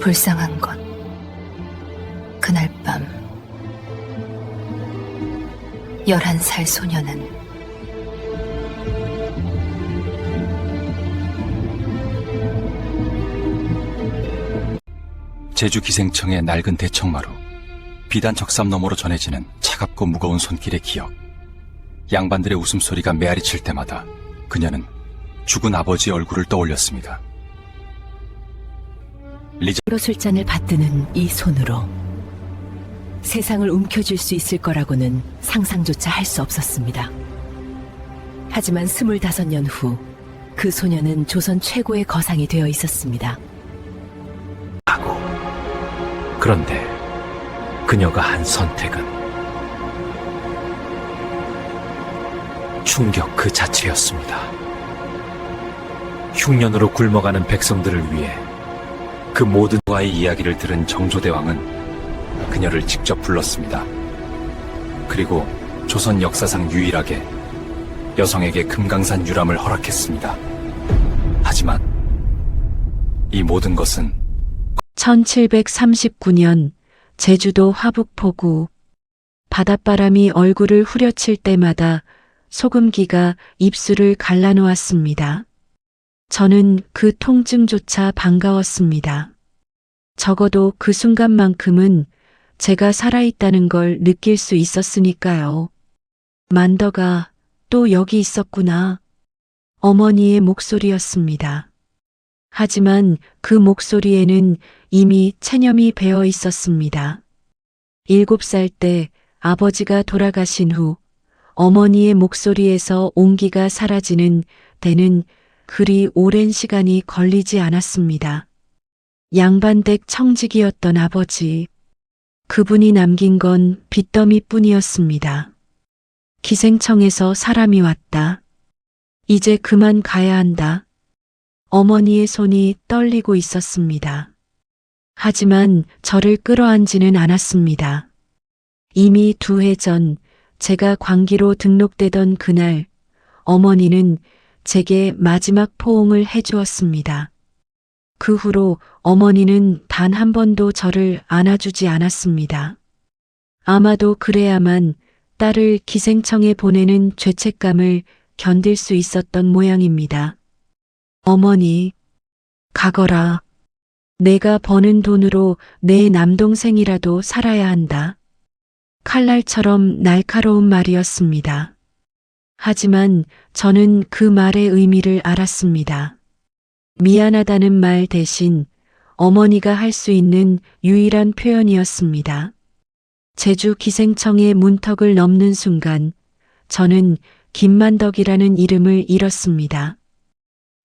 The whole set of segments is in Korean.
불쌍한 것. 그날 밤 11살 소녀는 제주 기생청의 낡은 대청마루, 비단 적삼 너머로 전해지는 차갑고 무거운 손길의 기억. 양반들의 웃음소리가 메아리 칠 때마다 그녀는 죽은 아버지의 얼굴을 떠올렸습니다. 로 술잔을 받드는 이 손으로 세상을 움켜쥘 수 있을 거라고는 상상조차 할 수 없었습니다. 하지만 25년 후 그 소녀는 조선 최고의 거상이 되어 있었습니다. 그런데 그녀가 한 선택은 충격 그 자체였습니다. 흉년으로 굶어가는 백성들을 위해 그 모든 와의 이야기를 들은 정조대왕은 그녀를 직접 불렀습니다. 그리고 조선 역사상 유일하게 여성에게 금강산 유람을 허락했습니다. 하지만 이 모든 것은 1739년 제주도 화북포구. 바닷바람이 얼굴을 후려칠 때마다 소금기가 입술을 갈라놓았습니다. 저는 그 통증조차 반가웠습니다. 적어도 그 순간만큼은 제가 살아있다는 걸 느낄 수 있었으니까요. 만더가 또 여기 있었구나. 어머니의 목소리였습니다. 하지만 그 목소리에는 이미 체념이 배어 있었습니다. 7살 때 아버지가 돌아가신 후 어머니의 목소리에서 온기가 사라지는 데는 그리 오랜 시간이 걸리지 않았습니다. 양반댁 청직이었던 아버지. 그분이 남긴 건 빚더미뿐이었습니다. 기생청에서 사람이 왔다. 이제 그만 가야 한다. 어머니의 손이 떨리고 있었습니다. 하지만 저를 끌어안지는 않았습니다. 이미 2해 전 제가 광기로 등록되던 그날 어머니는 제게 마지막 포옹을 해주었습니다. 그 후로 어머니는 단 한 번도 저를 안아주지 않았습니다. 아마도 그래야만 딸을 기생청에 보내는 죄책감을 견딜 수 있었던 모양입니다. 어머니, 가거라. 내가 버는 돈으로 내 남동생이라도 살아야 한다. 칼날처럼 날카로운 말이었습니다. 하지만 저는 그 말의 의미를 알았습니다. 미안하다는 말 대신 어머니가 할 수 있는 유일한 표현이었습니다. 제주 기생청의 문턱을 넘는 순간 저는 김만덕이라는 이름을 잃었습니다.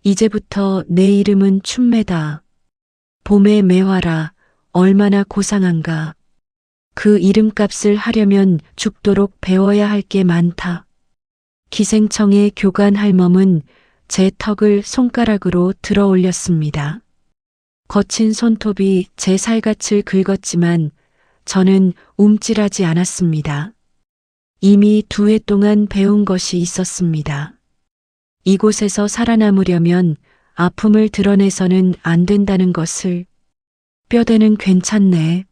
이제부터 내 이름은 춘매다. 봄의 매화라 얼마나 고상한가. 그 이름값을 하려면 죽도록 배워야 할 게 많다. 기생청의 교관 할멈은 제 턱을 손가락으로 들어 올렸습니다. 거친 손톱이 제 살갗을 긁었지만 저는 움찔하지 않았습니다. 이미 2해 동안 배운 것이 있었습니다. 이곳에서 살아남으려면 아픔을 드러내서는 안 된다는 것을. 뼈대는 괜찮네.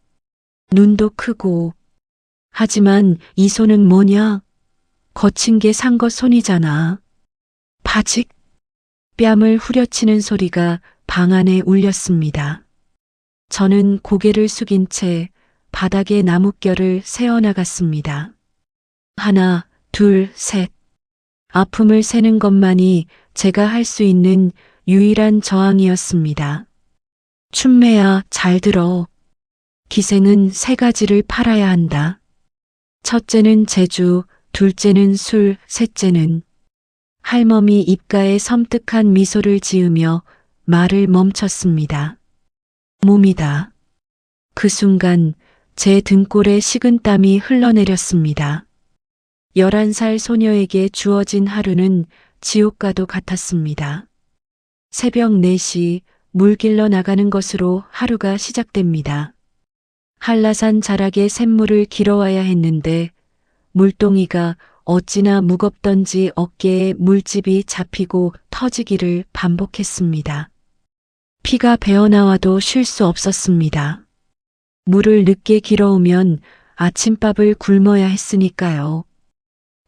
눈도 크고. 하지만 이 손은 뭐냐? 거친 게 산 것 손이잖아. 바직? 뺨을 후려치는 소리가 방 안에 울렸습니다. 저는 고개를 숙인 채 바닥에 나뭇결을 세어나갔습니다. 하나, 둘, 셋. 아픔을 세는 것만이 제가 할 수 있는 유일한 저항이었습니다. 춘매야, 잘 들어. 기생은 3가지를 팔아야 한다. 첫째는 제주, 둘째는 술, 셋째는. 할멈이 입가에 섬뜩한 미소를 지으며 말을 멈췄습니다. 몸이다. 그 순간 제 등골에 식은땀이 흘러내렸습니다. 11살 소녀에게 주어진 하루는 지옥과도 같았습니다. 새벽 4시 물 길러 나가는 것으로 하루가 시작됩니다. 한라산 자락에 샘물을 길어와야 했는데 물동이가 어찌나 무겁던지 어깨에 물집이 잡히고 터지기를 반복했습니다. 피가 배어나와도 쉴 수 없었습니다. 물을 늦게 길어오면 아침밥을 굶어야 했으니까요.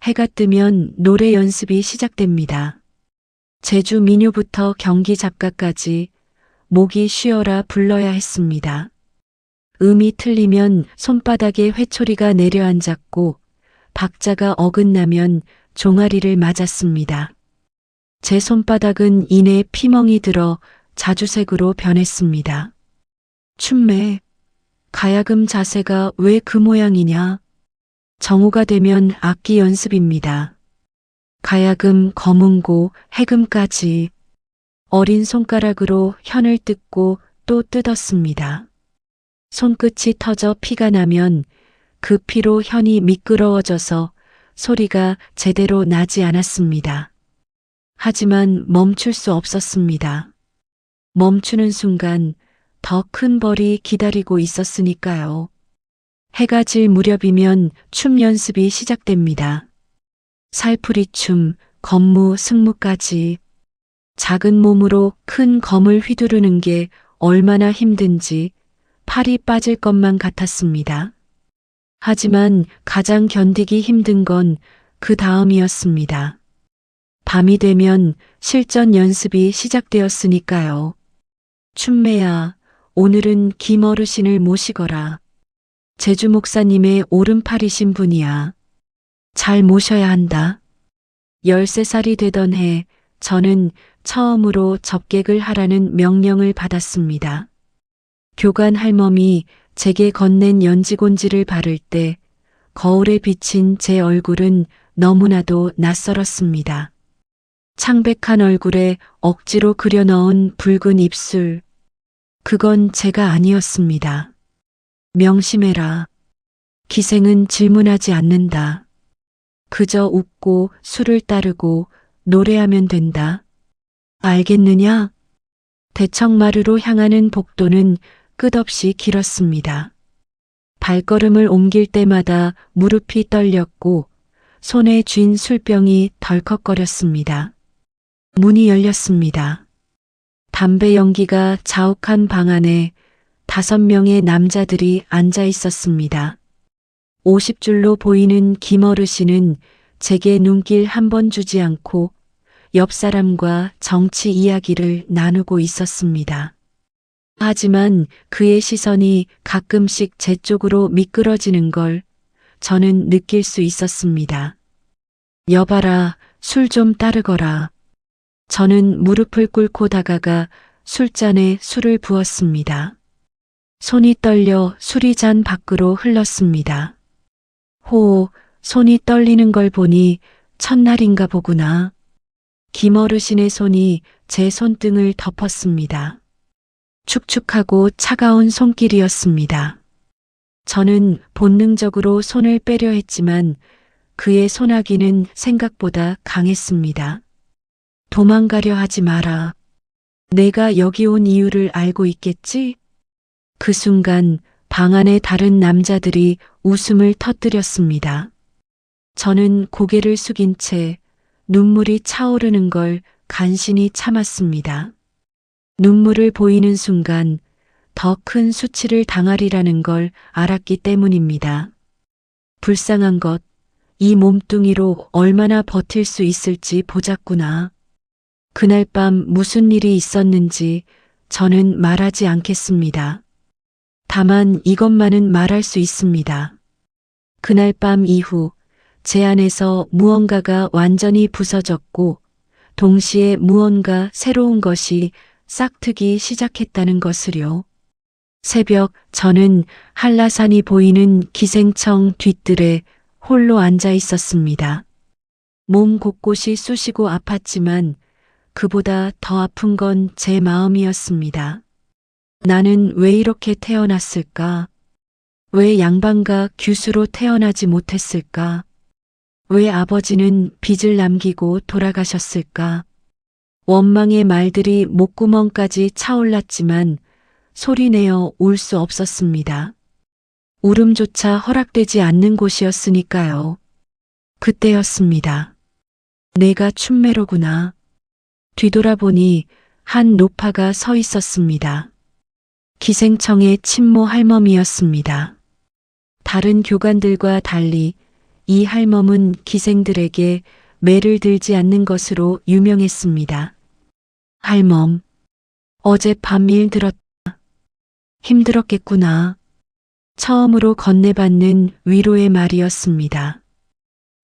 해가 뜨면 노래 연습이 시작됩니다. 제주 민요부터 경기 잡가까지 목이 쉬어라 불러야 했습니다. 음이 틀리면 손바닥에 회초리가 내려앉았고 박자가 어긋나면 종아리를 맞았습니다. 제 손바닥은 이내 피멍이 들어 자주색으로 변했습니다. 춤매, 가야금 자세가 왜 그 모양이냐? 정오가 되면 악기 연습입니다. 가야금, 거문고, 해금까지 어린 손가락으로 현을 뜯고 또 뜯었습니다. 손끝이 터져 피가 나면 그 피로 현이 미끄러워져서 소리가 제대로 나지 않았습니다. 하지만 멈출 수 없었습니다. 멈추는 순간 더 큰 벌이 기다리고 있었으니까요. 해가 질 무렵이면 춤 연습이 시작됩니다. 살풀이춤, 건무, 승무까지 작은 몸으로 큰 검을 휘두르는 게 얼마나 힘든지 팔이 빠질 것만 같았습니다. 하지만 가장 견디기 힘든 건 그 다음이었습니다. 밤이 되면 실전 연습이 시작되었으니까요. 춤매야, 오늘은 김어르신을 모시거라. 제주 목사님의 오른팔이신 분이야. 잘 모셔야 한다. 13살이 되던 해 저는 처음으로 접객을 하라는 명령을 받았습니다. 교관 할멈이 제게 건넨 연지곤지를 바를 때 거울에 비친 제 얼굴은 너무나도 낯설었습니다. 창백한 얼굴에 억지로 그려 넣은 붉은 입술. 그건 제가 아니었습니다. 명심해라. 기생은 질문하지 않는다. 그저 웃고 술을 따르고 노래하면 된다. 알겠느냐? 대청마루로 향하는 복도는 끝없이 길었습니다. 발걸음을 옮길 때마다 무릎이 떨렸고 손에 쥔 술병이 덜컥거렸습니다. 문이 열렸습니다. 담배 연기가 자욱한 방 안에 5명의 남자들이 앉아 있었습니다. 50줄로 보이는 김어르신은 제게 눈길 한 번 주지 않고 옆 사람과 정치 이야기를 나누고 있었습니다. 하지만 그의 시선이 가끔씩 제 쪽으로 미끄러지는 걸 저는 느낄 수 있었습니다. 여봐라, 술 좀 따르거라. 저는 무릎을 꿇고 다가가 술잔에 술을 부었습니다. 손이 떨려 술이 잔 밖으로 흘렀습니다. 호, 손이 떨리는 걸 보니 첫날인가 보구나. 김어르신의 손이 제 손등을 덮었습니다. 축축하고 차가운 손길이었습니다. 저는 본능적으로 손을 빼려 했지만 그의 손아귀는 생각보다 강했습니다. 도망가려 하지 마라. 내가 여기 온 이유를 알고 있겠지? 그 순간 방 안의 다른 남자들이 웃음을 터뜨렸습니다. 저는 고개를 숙인 채 눈물이 차오르는 걸 간신히 참았습니다. 눈물을 보이는 순간 더 큰 수치를 당하리라는 걸 알았기 때문입니다. 불쌍한 것, 이 몸뚱이로 얼마나 버틸 수 있을지 보자꾸나. 그날 밤 무슨 일이 있었는지 저는 말하지 않겠습니다. 다만 이것만은 말할 수 있습니다. 그날 밤 이후 제 안에서 무언가가 완전히 부서졌고 동시에 무언가 새로운 것이 싹트기 시작했다는 것을요. 새벽 저는 한라산이 보이는 기생청 뒤뜰에 홀로 앉아 있었습니다. 몸 곳곳이 쑤시고 아팠지만 그보다 더 아픈 건 제 마음이었습니다. 나는 왜 이렇게 태어났을까? 왜 양반과 규수로 태어나지 못했을까? 왜 아버지는 빚을 남기고 돌아가셨을까? 원망의 말들이 목구멍까지 차올랐지만 소리내어 울 수 없었습니다. 울음조차 허락되지 않는 곳이었으니까요. 그때였습니다. 내가 춤매로구나. 뒤돌아보니 한 노파가 서 있었습니다. 기생청의 친모 할멈이었습니다. 다른 교관들과 달리 이 할멈은 기생들에게 매를 들지 않는 것으로 유명했습니다. 할멈, 어젯밤 일 들었다. 힘들었겠구나. 처음으로 건네받는 위로의 말이었습니다.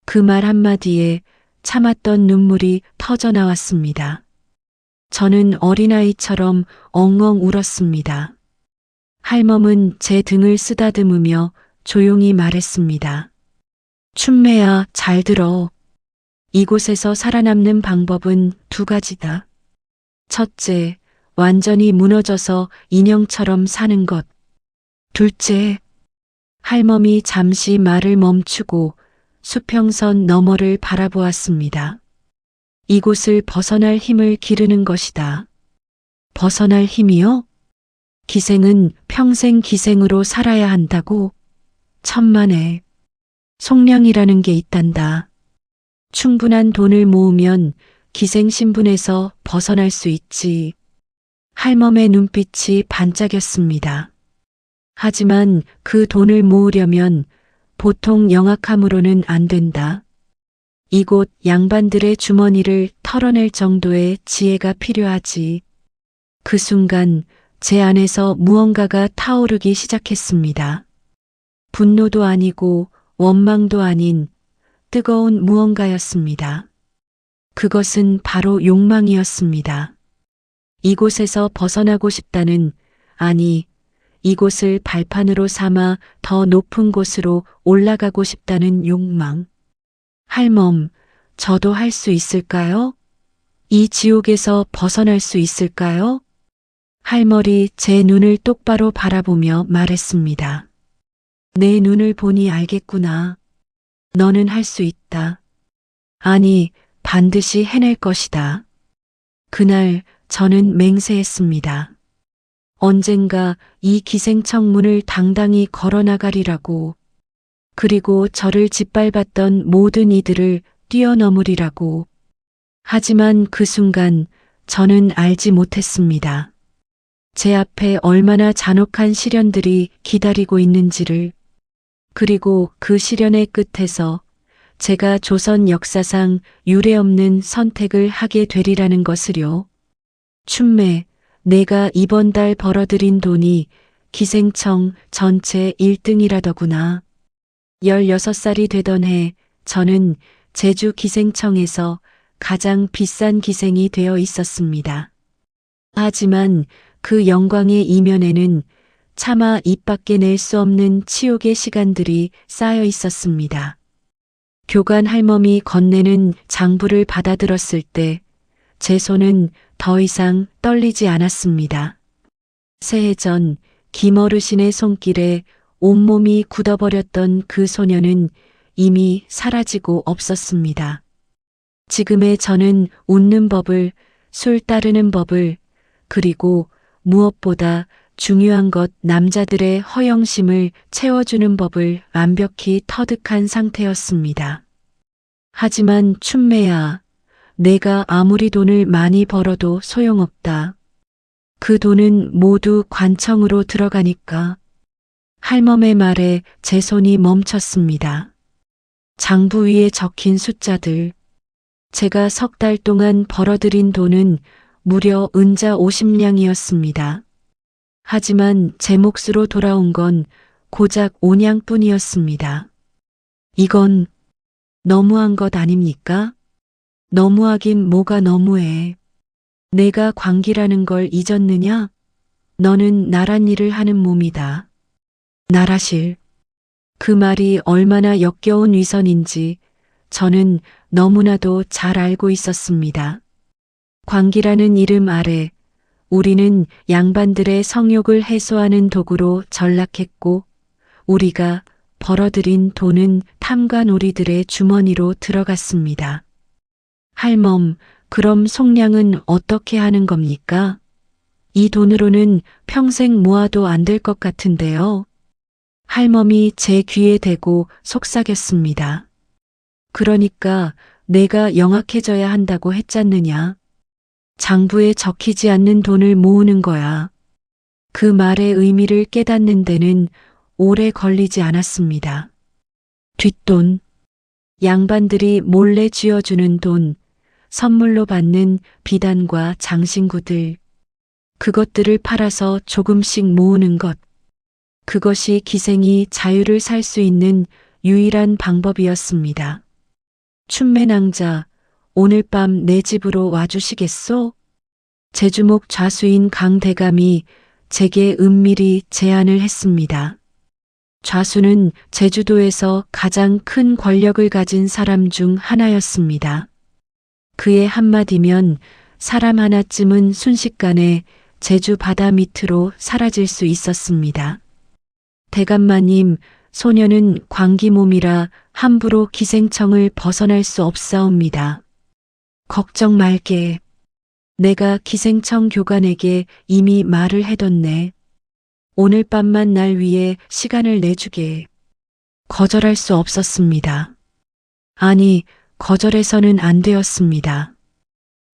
그 말 한마디에 참았던 눈물이 터져 나왔습니다. 저는 어린아이처럼 엉엉 울었습니다. 할멈은 제 등을 쓰다듬으며 조용히 말했습니다. 춘매야, 잘 들어. 이곳에서 살아남는 방법은 두 가지다. 첫째, 완전히 무너져서 인형처럼 사는 것. 둘째, 할멈이 잠시 말을 멈추고 수평선 너머를 바라보았습니다. 이곳을 벗어날 힘을 기르는 것이다. 벗어날 힘이요? 기생은 평생 기생으로 살아야 한다고? 천만에. 속량이라는 게 있단다. 충분한 돈을 모으면 기생 신분에서 벗어날 수 있지. 할멈의 눈빛이 반짝였습니다. 하지만 그 돈을 모으려면 보통 영악함으로는 안 된다. 이곳 양반들의 주머니를 털어낼 정도의 지혜가 필요하지. 그 순간 제 안에서 무언가가 타오르기 시작했습니다. 분노도 아니고 원망도 아닌 뜨거운 무언가였습니다. 그것은 바로 욕망이었습니다. 이곳에서 벗어나고 싶다는, 아니, 이곳을 발판으로 삼아 더 높은 곳으로 올라가고 싶다는 욕망. 할멈, 저도 할 수 있을까요? 이 지옥에서 벗어날 수 있을까요? 할머니 제 눈을 똑바로 바라보며 말했습니다. 내 눈을 보니 알겠구나. 너는 할 수 있다. 아니, 반드시 해낼 것이다. 그날 저는 맹세했습니다. 언젠가 이 기생청 문을 당당히 걸어나가리라고. 그리고 저를 짓밟았던 모든 이들을 뛰어넘으리라고. 하지만 그 순간 저는 알지 못했습니다. 제 앞에 얼마나 잔혹한 시련들이 기다리고 있는지를. 그리고 그 시련의 끝에서 제가 조선 역사상 유례없는 선택을 하게 되리라는 것을요. 춘매, 내가 이번 달 벌어들인 돈이 기생청 전체 1등이라더구나. 16살이 되던 해 저는 제주 기생청에서 가장 비싼 기생이 되어 있었습니다. 하지만 그 영광의 이면에는 차마 입 밖에 낼 수 없는 치욕의 시간들이 쌓여 있었습니다. 교관 할멈이 건네는 장부를 받아들었을 때 제 손은 더 이상 떨리지 않았습니다. 새해 전 김어르신의 손길에 온몸이 굳어버렸던 그 소녀는 이미 사라지고 없었습니다. 지금의 저는 웃는 법을, 술 따르는 법을, 그리고 무엇보다 중요한 것 남자들의 허영심을 채워주는 법을 완벽히 터득한 상태였습니다. 하지만 춘매야, 내가 아무리 돈을 많이 벌어도 소용없다. 그 돈은 모두 관청으로 들어가니까. 할멈의 말에 제 손이 멈췄습니다. 장부 위에 적힌 숫자들. 제가 석 달 동안 벌어들인 돈은 무려 은자 50냥이었습니다. 하지만 제 몫으로 돌아온 건 고작 5냥뿐이었습니다. 이건 너무한 것 아닙니까? 너무하긴 뭐가 너무해. 내가 광기라는 걸 잊었느냐? 너는 나란 일을 하는 몸이다. 나라실. 그 말이 얼마나 역겨운 위선인지 저는 너무나도 잘 알고 있었습니다. 광기라는 이름 아래 우리는 양반들의 성욕을 해소하는 도구로 전락했고 우리가 벌어들인 돈은 탐관오리들의 주머니로 들어갔습니다. 할멈, 그럼 속량은 어떻게 하는 겁니까? 이 돈으로는 평생 모아도 안 될 것 같은데요. 할멈이 제 귀에 대고 속삭였습니다. 그러니까 내가 영악해져야 한다고 했잖느냐. 장부에 적히지 않는 돈을 모으는 거야. 그 말의 의미를 깨닫는 데는 오래 걸리지 않았습니다. 뒷돈, 양반들이 몰래 쥐어주는 돈, 선물로 받는 비단과 장신구들, 그것들을 팔아서 조금씩 모으는 것, 그것이 기생이 자유를 살 수 있는 유일한 방법이었습니다. 춘매낭자, 오늘 밤 내 집으로 와주시겠소? 제주목 좌수인 강대감이 제게 은밀히 제안을 했습니다. 좌수는 제주도에서 가장 큰 권력을 가진 사람 중 하나였습니다. 그의 한마디면 사람 하나쯤은 순식간에 제주 바다 밑으로 사라질 수 있었습니다. 대감마님, 소녀는 광기몸이라 함부로 기생청을 벗어날 수 없사옵니다. 걱정 말게. 내가 기생청 교관에게 이미 말을 해뒀네. 오늘 밤만 날 위해 시간을 내주게. 거절할 수 없었습니다. 아니, 거절해서는 안 되었습니다.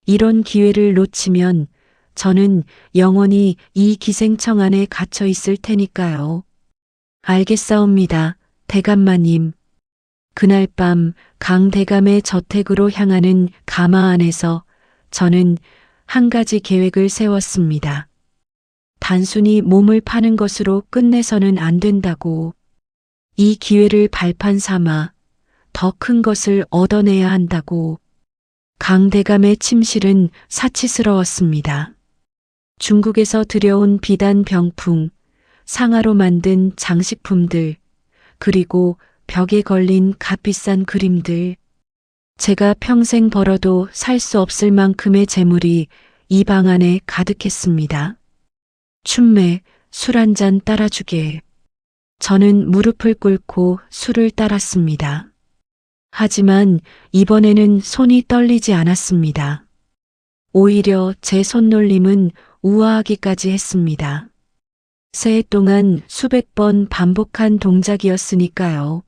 이런 기회를 놓치면 저는 영원히 이 기생청 안에 갇혀 있을 테니까요. 알겠사옵니다, 대감마님. 그날 밤 강대감의 저택으로 향하는 가마 안에서 저는 한 가지 계획을 세웠습니다. 단순히 몸을 파는 것으로 끝내서는 안 된다고. 이 기회를 발판 삼아 더 큰 것을 얻어내야 한다고. 강대감의 침실은 사치스러웠습니다. 중국에서 들여온 비단 병풍, 상아로 만든 장식품들, 그리고 벽에 걸린 값비싼 그림들. 제가 평생 벌어도 살 수 없을 만큼의 재물이 이 방 안에 가득했습니다. 춘매, 술 한 잔 따라주게. 저는 무릎을 꿇고 술을 따랐습니다. 하지만 이번에는 손이 떨리지 않았습니다. 오히려 제 손놀림은 우아하기까지 했습니다. 새해 동안 수백 번 반복한 동작이었으니까요.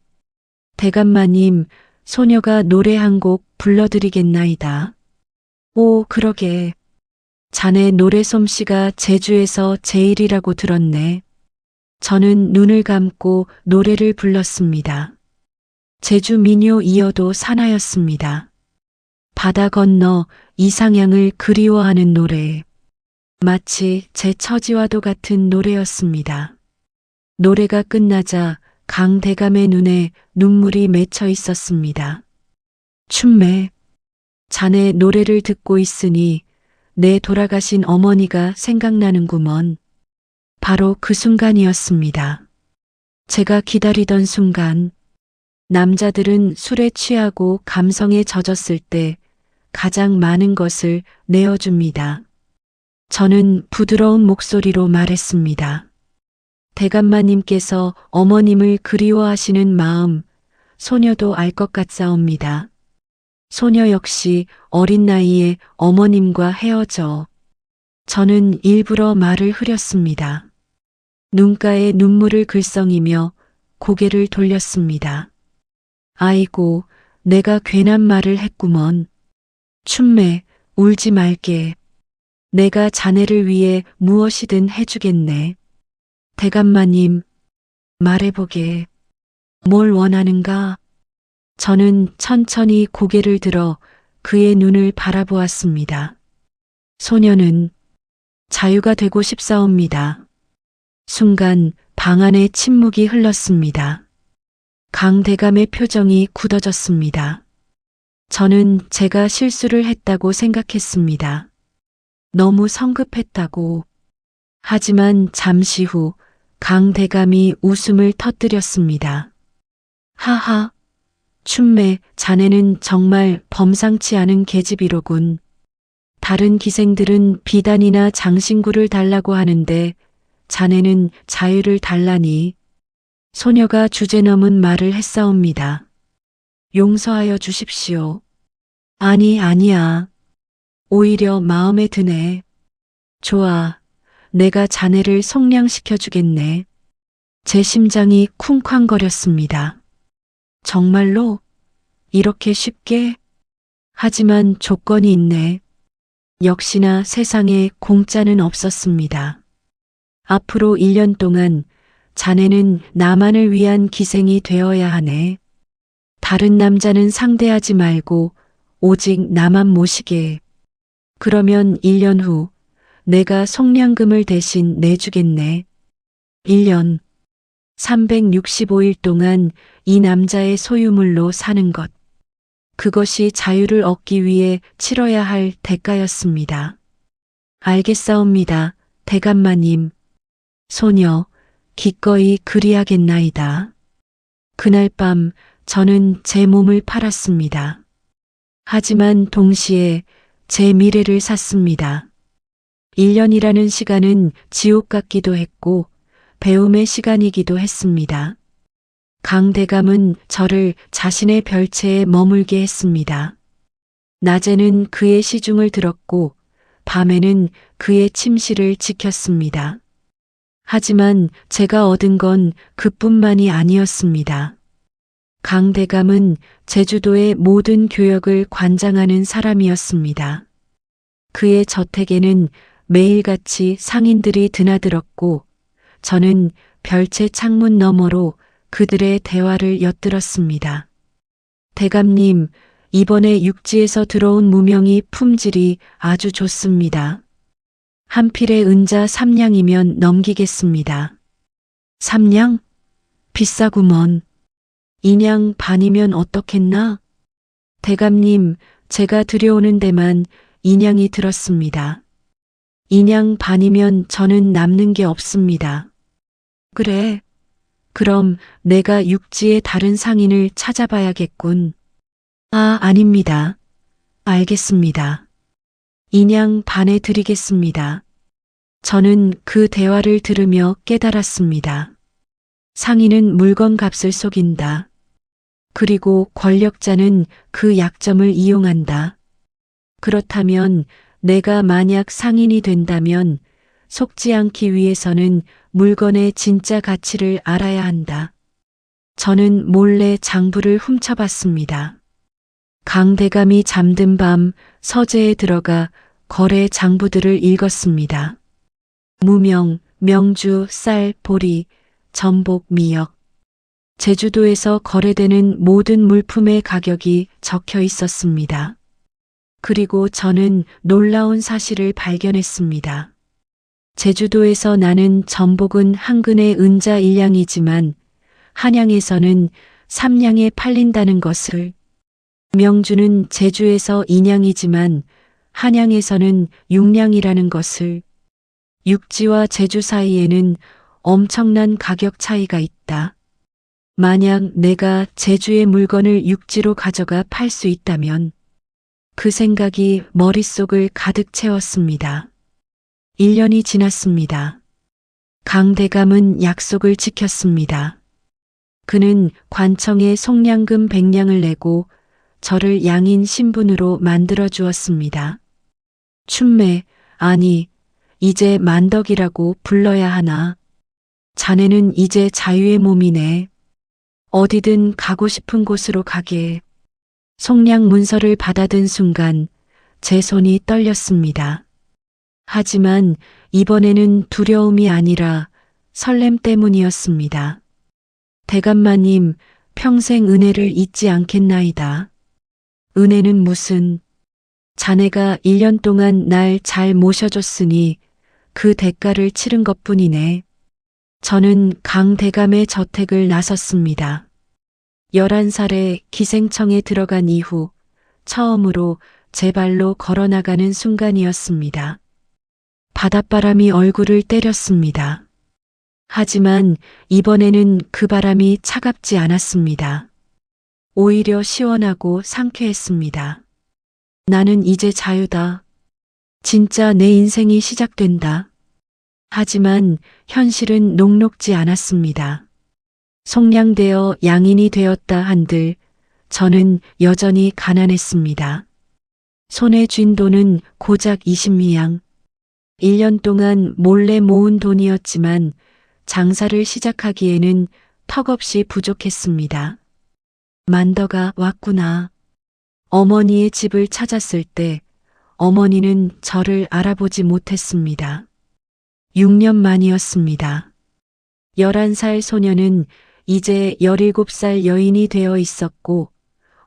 대감마님, 소녀가 노래 한 곡 불러드리겠나이다. 오, 그러게. 자네 노래 솜씨가 제주에서 제일이라고 들었네. 저는 눈을 감고 노래를 불렀습니다. 제주 민요 이어도 사나였습니다. 바다 건너 이상향을 그리워하는 노래. 마치 제 처지와도 같은 노래였습니다. 노래가 끝나자 강대감의 눈에 눈물이 맺혀 있었습니다. 춘매, 자네 노래를 듣고 있으니 내 돌아가신 어머니가 생각나는구먼. 바로 그 순간이었습니다. 제가 기다리던 순간, 남자들은 술에 취하고 감성에 젖었을 때 가장 많은 것을 내어줍니다. 저는 부드러운 목소리로 말했습니다. 대감마님께서 어머님을 그리워하시는 마음, 소녀도 알 것 같사옵니다. 소녀 역시 어린 나이에 어머님과 헤어져. 저는 일부러 말을 흐렸습니다. 눈가에 눈물을 글썽이며 고개를 돌렸습니다. 아이고, 내가 괜한 말을 했구먼. 춘매, 울지 말게. 내가 자네를 위해 무엇이든 해주겠네. 대감마님, 말해보게. 뭘 원하는가? 저는 천천히 고개를 들어 그의 눈을 바라보았습니다. 소녀는 자유가 되고 싶사옵니다. 순간 방 안에 침묵이 흘렀습니다. 강대감의 표정이 굳어졌습니다. 저는 제가 실수를 했다고 생각했습니다. 너무 성급했다고. 하지만 잠시 후 강대감이 웃음을 터뜨렸습니다. 하하, 춘매, 자네는 정말 범상치 않은 계집이로군. 다른 기생들은 비단이나 장신구를 달라고 하는데 자네는 자유를 달라니. 소녀가 주제넘은 말을 했사옵니다. 용서하여 주십시오. 아니야. 오히려 마음에 드네. 좋아. 내가 자네를 속량시켜 주겠네. 제 심장이 쿵쾅거렸습니다. 정말로? 이렇게 쉽게? 하지만 조건이 있네. 역시나 세상에 공짜는 없었습니다. 앞으로 1년 동안 자네는 나만을 위한 기생이 되어야 하네. 다른 남자는 상대하지 말고 오직 나만 모시게. 그러면 1년 후 내가 속량금을 대신 내주겠네. 1년. 365일 동안 이 남자의 소유물로 사는 것. 그것이 자유를 얻기 위해 치러야 할 대가였습니다. 알겠사옵니다, 대감마님. 소녀, 기꺼이 그리하겠나이다. 그날 밤 저는 제 몸을 팔았습니다. 하지만 동시에 제 미래를 샀습니다. 1년이라는 시간은 지옥 같기도 했고 배움의 시간이기도 했습니다. 강대감은 저를 자신의 별채에 머물게 했습니다. 낮에는 그의 시중을 들었고 밤에는 그의 침실을 지켰습니다. 하지만 제가 얻은 건 그뿐만이 아니었습니다. 강대감은 제주도의 모든 교역을 관장하는 사람이었습니다. 그의 저택에는 매일같이 상인들이 드나들었고 저는 별채 창문 너머로 그들의 대화를 엿들었습니다. 대감님, 이번에 육지에서 들어온 무명이 품질이 아주 좋습니다. 한 필에 은자 3냥이면 넘기겠습니다. 3냥? 비싸구먼. 2냥 반이면 어떻겠나? 대감님, 제가 들여오는 데만 2냥이 들었습니다. 2냥 반이면 저는 남는 게 없습니다. 그래. 그럼 내가 육지의 다른 상인을 찾아봐야겠군. 아, 아닙니다. 알겠습니다. 2냥 반에 드리겠습니다. 저는 그 대화를 들으며 깨달았습니다. 상인은 물건 값을 속인다. 그리고 권력자는 그 약점을 이용한다. 그렇다면 내가 만약 상인이 된다면 속지 않기 위해서는 물건의 진짜 가치를 알아야 한다. 저는 몰래 장부를 훔쳐봤습니다. 강대감이 잠든 밤 서재에 들어가 거래 장부들을 읽었습니다. 무명, 명주, 쌀, 보리, 전복, 미역. 제주도에서 거래되는 모든 물품의 가격이 적혀 있었습니다. 그리고 저는 놀라운 사실을 발견했습니다. 제주도에서 나는 전복은 한 근에 은자 1냥이지만 한양에서는 3냥에 팔린다는 것을, 명주는 제주에서 2냥이지만 한양에서는 6냥이라는 것을, 육지와 제주 사이에는 엄청난 가격 차이가 있다. 만약 내가 제주의 물건을 육지로 가져가 팔 수 있다면 그 생각이 머릿속을 가득 채웠습니다. 1년이 지났습니다. 강대감은 약속을 지켰습니다. 그는 관청에 속량금 100냥을 내고 저를 양인 신분으로 만들어 주었습니다. 춘매, 아니, 이제 만덕이라고 불러야 하나. 자네는 이제 자유의 몸이네. 어디든 가고 싶은 곳으로 가게. 속량 문서를 받아든 순간 제 손이 떨렸습니다. 하지만 이번에는 두려움이 아니라 설렘 때문이었습니다. 대감마님, 평생 은혜를 잊지 않겠나이다. 은혜는 무슨? 자네가 1년 동안 날 잘 모셔줬으니 그 대가를 치른 것뿐이네. 저는 강대감의 저택을 나섰습니다. 11살에 기생청에 들어간 이후 처음으로 제 발로 걸어나가는 순간이었습니다. 바닷바람이 얼굴을 때렸습니다. 하지만 이번에는 그 바람이 차갑지 않았습니다. 오히려 시원하고 상쾌했습니다. 나는 이제 자유다. 진짜 내 인생이 시작된다. 하지만 현실은 녹록지 않았습니다. 속량되어 양인이 되었다 한들 저는 여전히 가난했습니다. 손에 쥔 돈은 고작 20미양. 1년 동안 몰래 모은 돈이었지만 장사를 시작하기에는 턱없이 부족했습니다. 만더가 왔구나. 어머니의 집을 찾았을 때 어머니는 저를 알아보지 못했습니다. 6년 만이었습니다. 11살 소녀는 이제 17살 여인이 되어 있었고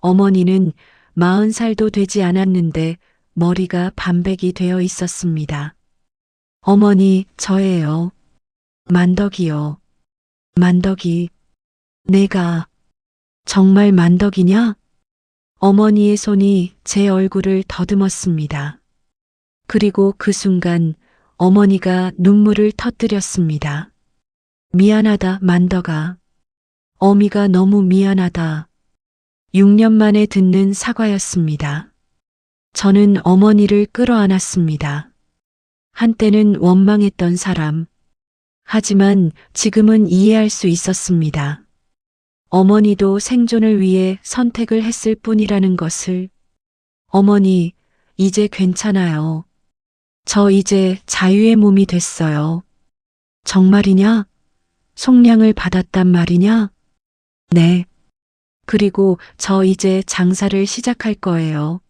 어머니는 40살도 되지 않았는데 머리가 반백이 되어 있었습니다. 어머니, 저예요. 만덕이요. 만덕이. 내가 정말 만덕이냐? 어머니의 손이 제 얼굴을 더듬었습니다. 그리고 그 순간 어머니가 눈물을 터뜨렸습니다. 미안하다, 만덕아. 어미가 너무 미안하다. 6년 만에 듣는 사과였습니다. 저는 어머니를 끌어안았습니다. 한때는 원망했던 사람. 하지만 지금은 이해할 수 있었습니다. 어머니도 생존을 위해 선택을 했을 뿐이라는 것을. 어머니, 이제 괜찮아요. 저 이제 자유의 몸이 됐어요. 정말이냐? 속량을 받았단 말이냐? 네. 그리고 저 이제 장사를 시작할 거예요.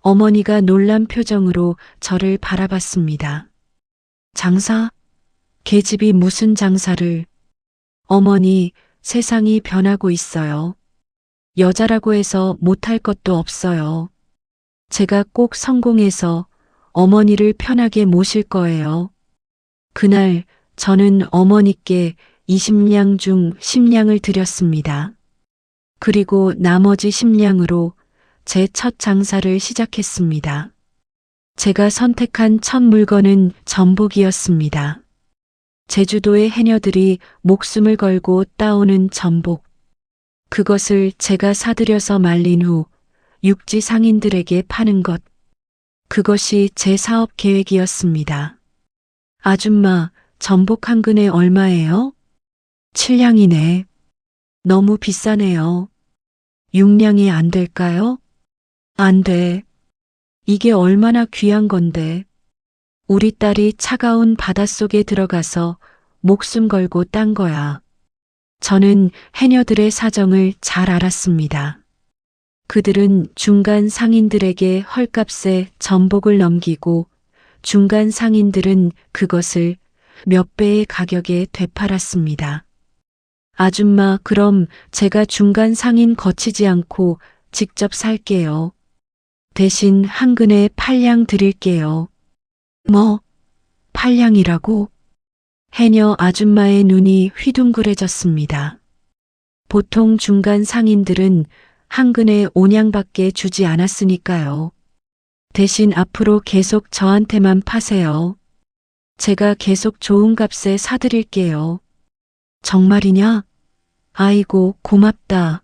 어머니가 놀란 표정으로 저를 바라봤습니다. 장사? 계집이 무슨 장사를? 어머니, 세상이 변하고 있어요. 여자라고 해서 못할 것도 없어요. 제가 꼭 성공해서 어머니를 편하게 모실 거예요. 그날 저는 어머니께 20两중 10냥을 드렸습니다. 그리고 나머지 10냥으로 제 첫 장사를 시작했습니다. 제가 선택한 첫 물건은 전복이었습니다. 제주도의 해녀들이 목숨을 걸고 따오는 전복. 그것을 제가 사들여서 말린 후 육지 상인들에게 파는 것. 그것이 제 사업 계획이었습니다. 아줌마, 전복 한 근에 얼마예요? 7냥이네. 너무 비싸네요. 6냥이 안 될까요? 안 돼. 이게 얼마나 귀한 건데. 우리 딸이 차가운 바닷속에 들어가서 목숨 걸고 딴 거야. 저는 해녀들의 사정을 잘 알았습니다. 그들은 중간 상인들에게 헐값에 전복을 넘기고 중간 상인들은 그것을 몇 배의 가격에 되팔았습니다. 아줌마, 그럼 제가 중간 상인 거치지 않고 직접 살게요. 대신 한 근에 8냥 드릴게요. 뭐? 8냥이라고? 해녀 아줌마의 눈이 휘둥그레졌습니다. 보통 중간 상인들은 한 근에 5냥밖에 주지 않았으니까요. 대신 앞으로 계속 저한테만 파세요. 제가 계속 좋은 값에 사드릴게요. 정말이냐? 아이고, 고맙다.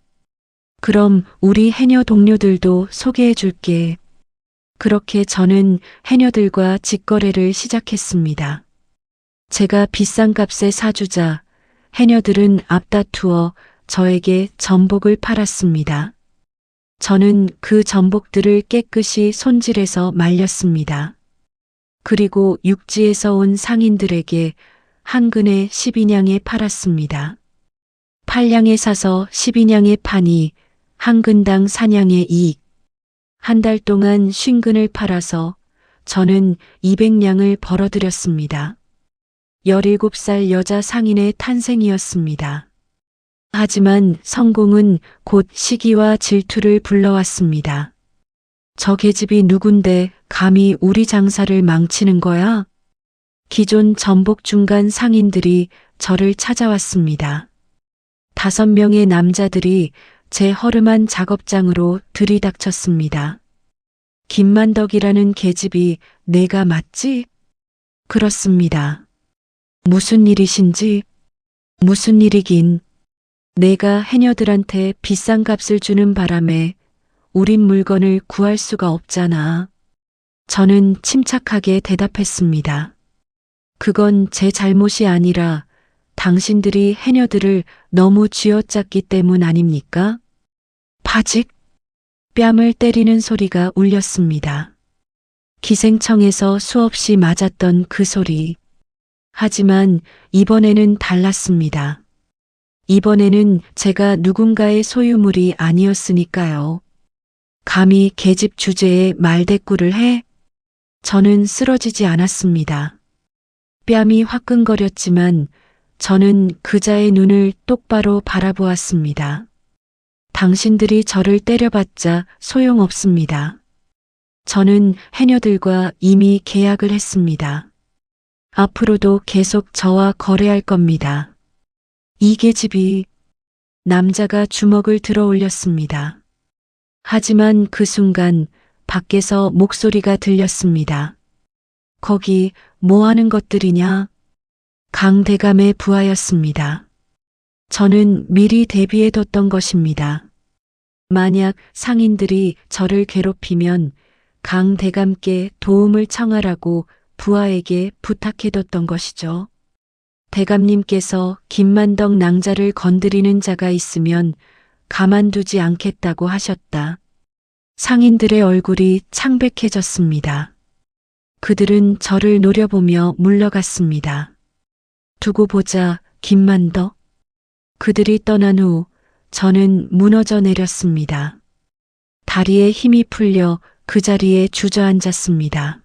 그럼 우리 해녀 동료들도 소개해 줄게. 그렇게 저는 해녀들과 직거래를 시작했습니다. 제가 비싼 값에 사주자 해녀들은 앞다투어 저에게 전복을 팔았습니다. 저는 그 전복들을 깨끗이 손질해서 말렸습니다. 그리고 육지에서 온 상인들에게 한 근에 12냥에 팔았습니다. 8냥에 사서 12냥에 파니 한 근당 4냥의 이익. 한 달 동안 50근을 팔아서 저는 200냥을 벌어들였습니다. 17살 여자 상인의 탄생이었습니다. 하지만 성공은 곧 시기와 질투를 불러왔습니다. 저 계집이 누군데 감히 우리 장사를 망치는 거야? 기존 전복 중간 상인들이 저를 찾아왔습니다. 5명의 남자들이 제 허름한 작업장으로 들이닥쳤습니다. 김만덕이라는 계집이 내가 맞지? 그렇습니다. 무슨 일이신지? 무슨 일이긴. 내가 해녀들한테 비싼 값을 주는 바람에 우린 물건을 구할 수가 없잖아. 저는 침착하게 대답했습니다. 그건 제 잘못이 아니라 당신들이 해녀들을 너무 쥐어짰기 때문 아닙니까? 파직? 뺨을 때리는 소리가 울렸습니다. 기생청에서 수없이 맞았던 그 소리. 하지만 이번에는 달랐습니다. 이번에는 제가 누군가의 소유물이 아니었으니까요. 감히 계집 주제에 말대꾸를 해? 저는 쓰러지지 않았습니다. 뺨이 화끈거렸지만 저는 그자의 눈을 똑바로 바라보았습니다. 당신들이 저를 때려봤자 소용없습니다. 저는 해녀들과 이미 계약을 했습니다. 앞으로도 계속 저와 거래할 겁니다. 이 계집이 남자가 주먹을 들어 올렸습니다. 하지만 그 순간 밖에서 목소리가 들렸습니다. 거기 뭐 하는 것들이냐? 강대감의 부하였습니다. 저는 미리 대비해뒀던 것입니다. 만약 상인들이 저를 괴롭히면 강대감께 도움을 청하라고 부하에게 부탁해뒀던 것이죠. 대감님께서 김만덕 낭자를 건드리는 자가 있으면 가만두지 않겠다고 하셨다. 상인들의 얼굴이 창백해졌습니다. 그들은 저를 노려보며 물러갔습니다. 두고 보자, 김만덕. 그들이 떠난 후 저는 무너져 내렸습니다. 다리에 힘이 풀려 그 자리에 주저앉았습니다.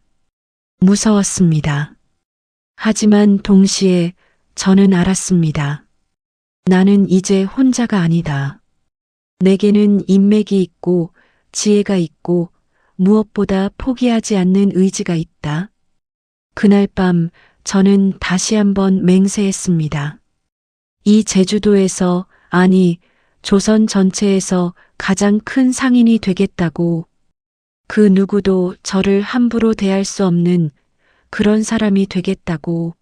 무서웠습니다. 하지만 동시에 저는 알았습니다. 나는 이제 혼자가 아니다. 내게는 인맥이 있고 지혜가 있고 무엇보다 포기하지 않는 의지가 있다. 그날 밤 저는 다시 한번 맹세했습니다. 이 제주도에서, 아니, 조선 전체에서 가장 큰 상인이 되겠다고. 그 누구도 저를 함부로 대할 수 없는 그런 사람이 되겠다고.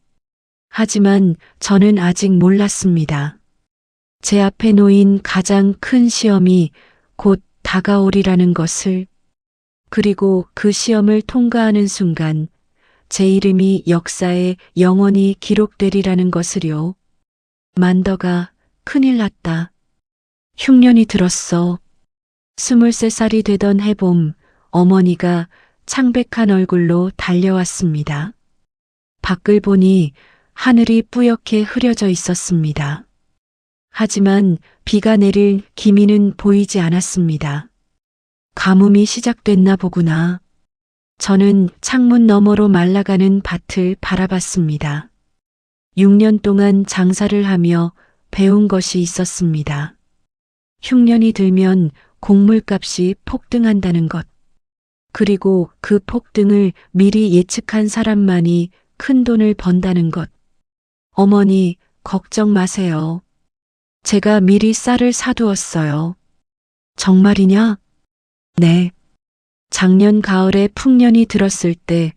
하지만 저는 아직 몰랐습니다. 제 앞에 놓인 가장 큰 시험이 곧 다가오리라는 것을. 그리고 그 시험을 통과하는 순간 제 이름이 역사에 영원히 기록되리라는 것을요. 만덕아, 큰일 났다. 흉년이 들었어. 23살이 되던 해봄, 어머니가 창백한 얼굴로 달려왔습니다. 밖을 보니 하늘이 뿌옇게 흐려져 있었습니다. 하지만 비가 내릴 기미는 보이지 않았습니다. 가뭄이 시작됐나 보구나. 저는 창문 너머로 말라가는 밭을 바라봤습니다. 6년 동안 장사를 하며 배운 것이 있었습니다. 흉년이 들면 곡물값이 폭등한다는 것. 그리고 그 폭등을 미리 예측한 사람만이 큰 돈을 번다는 것. 어머니, 걱정 마세요. 제가 미리 쌀을 사두었어요. 정말이냐? 네. 작년 가을에 풍년이 들었을 때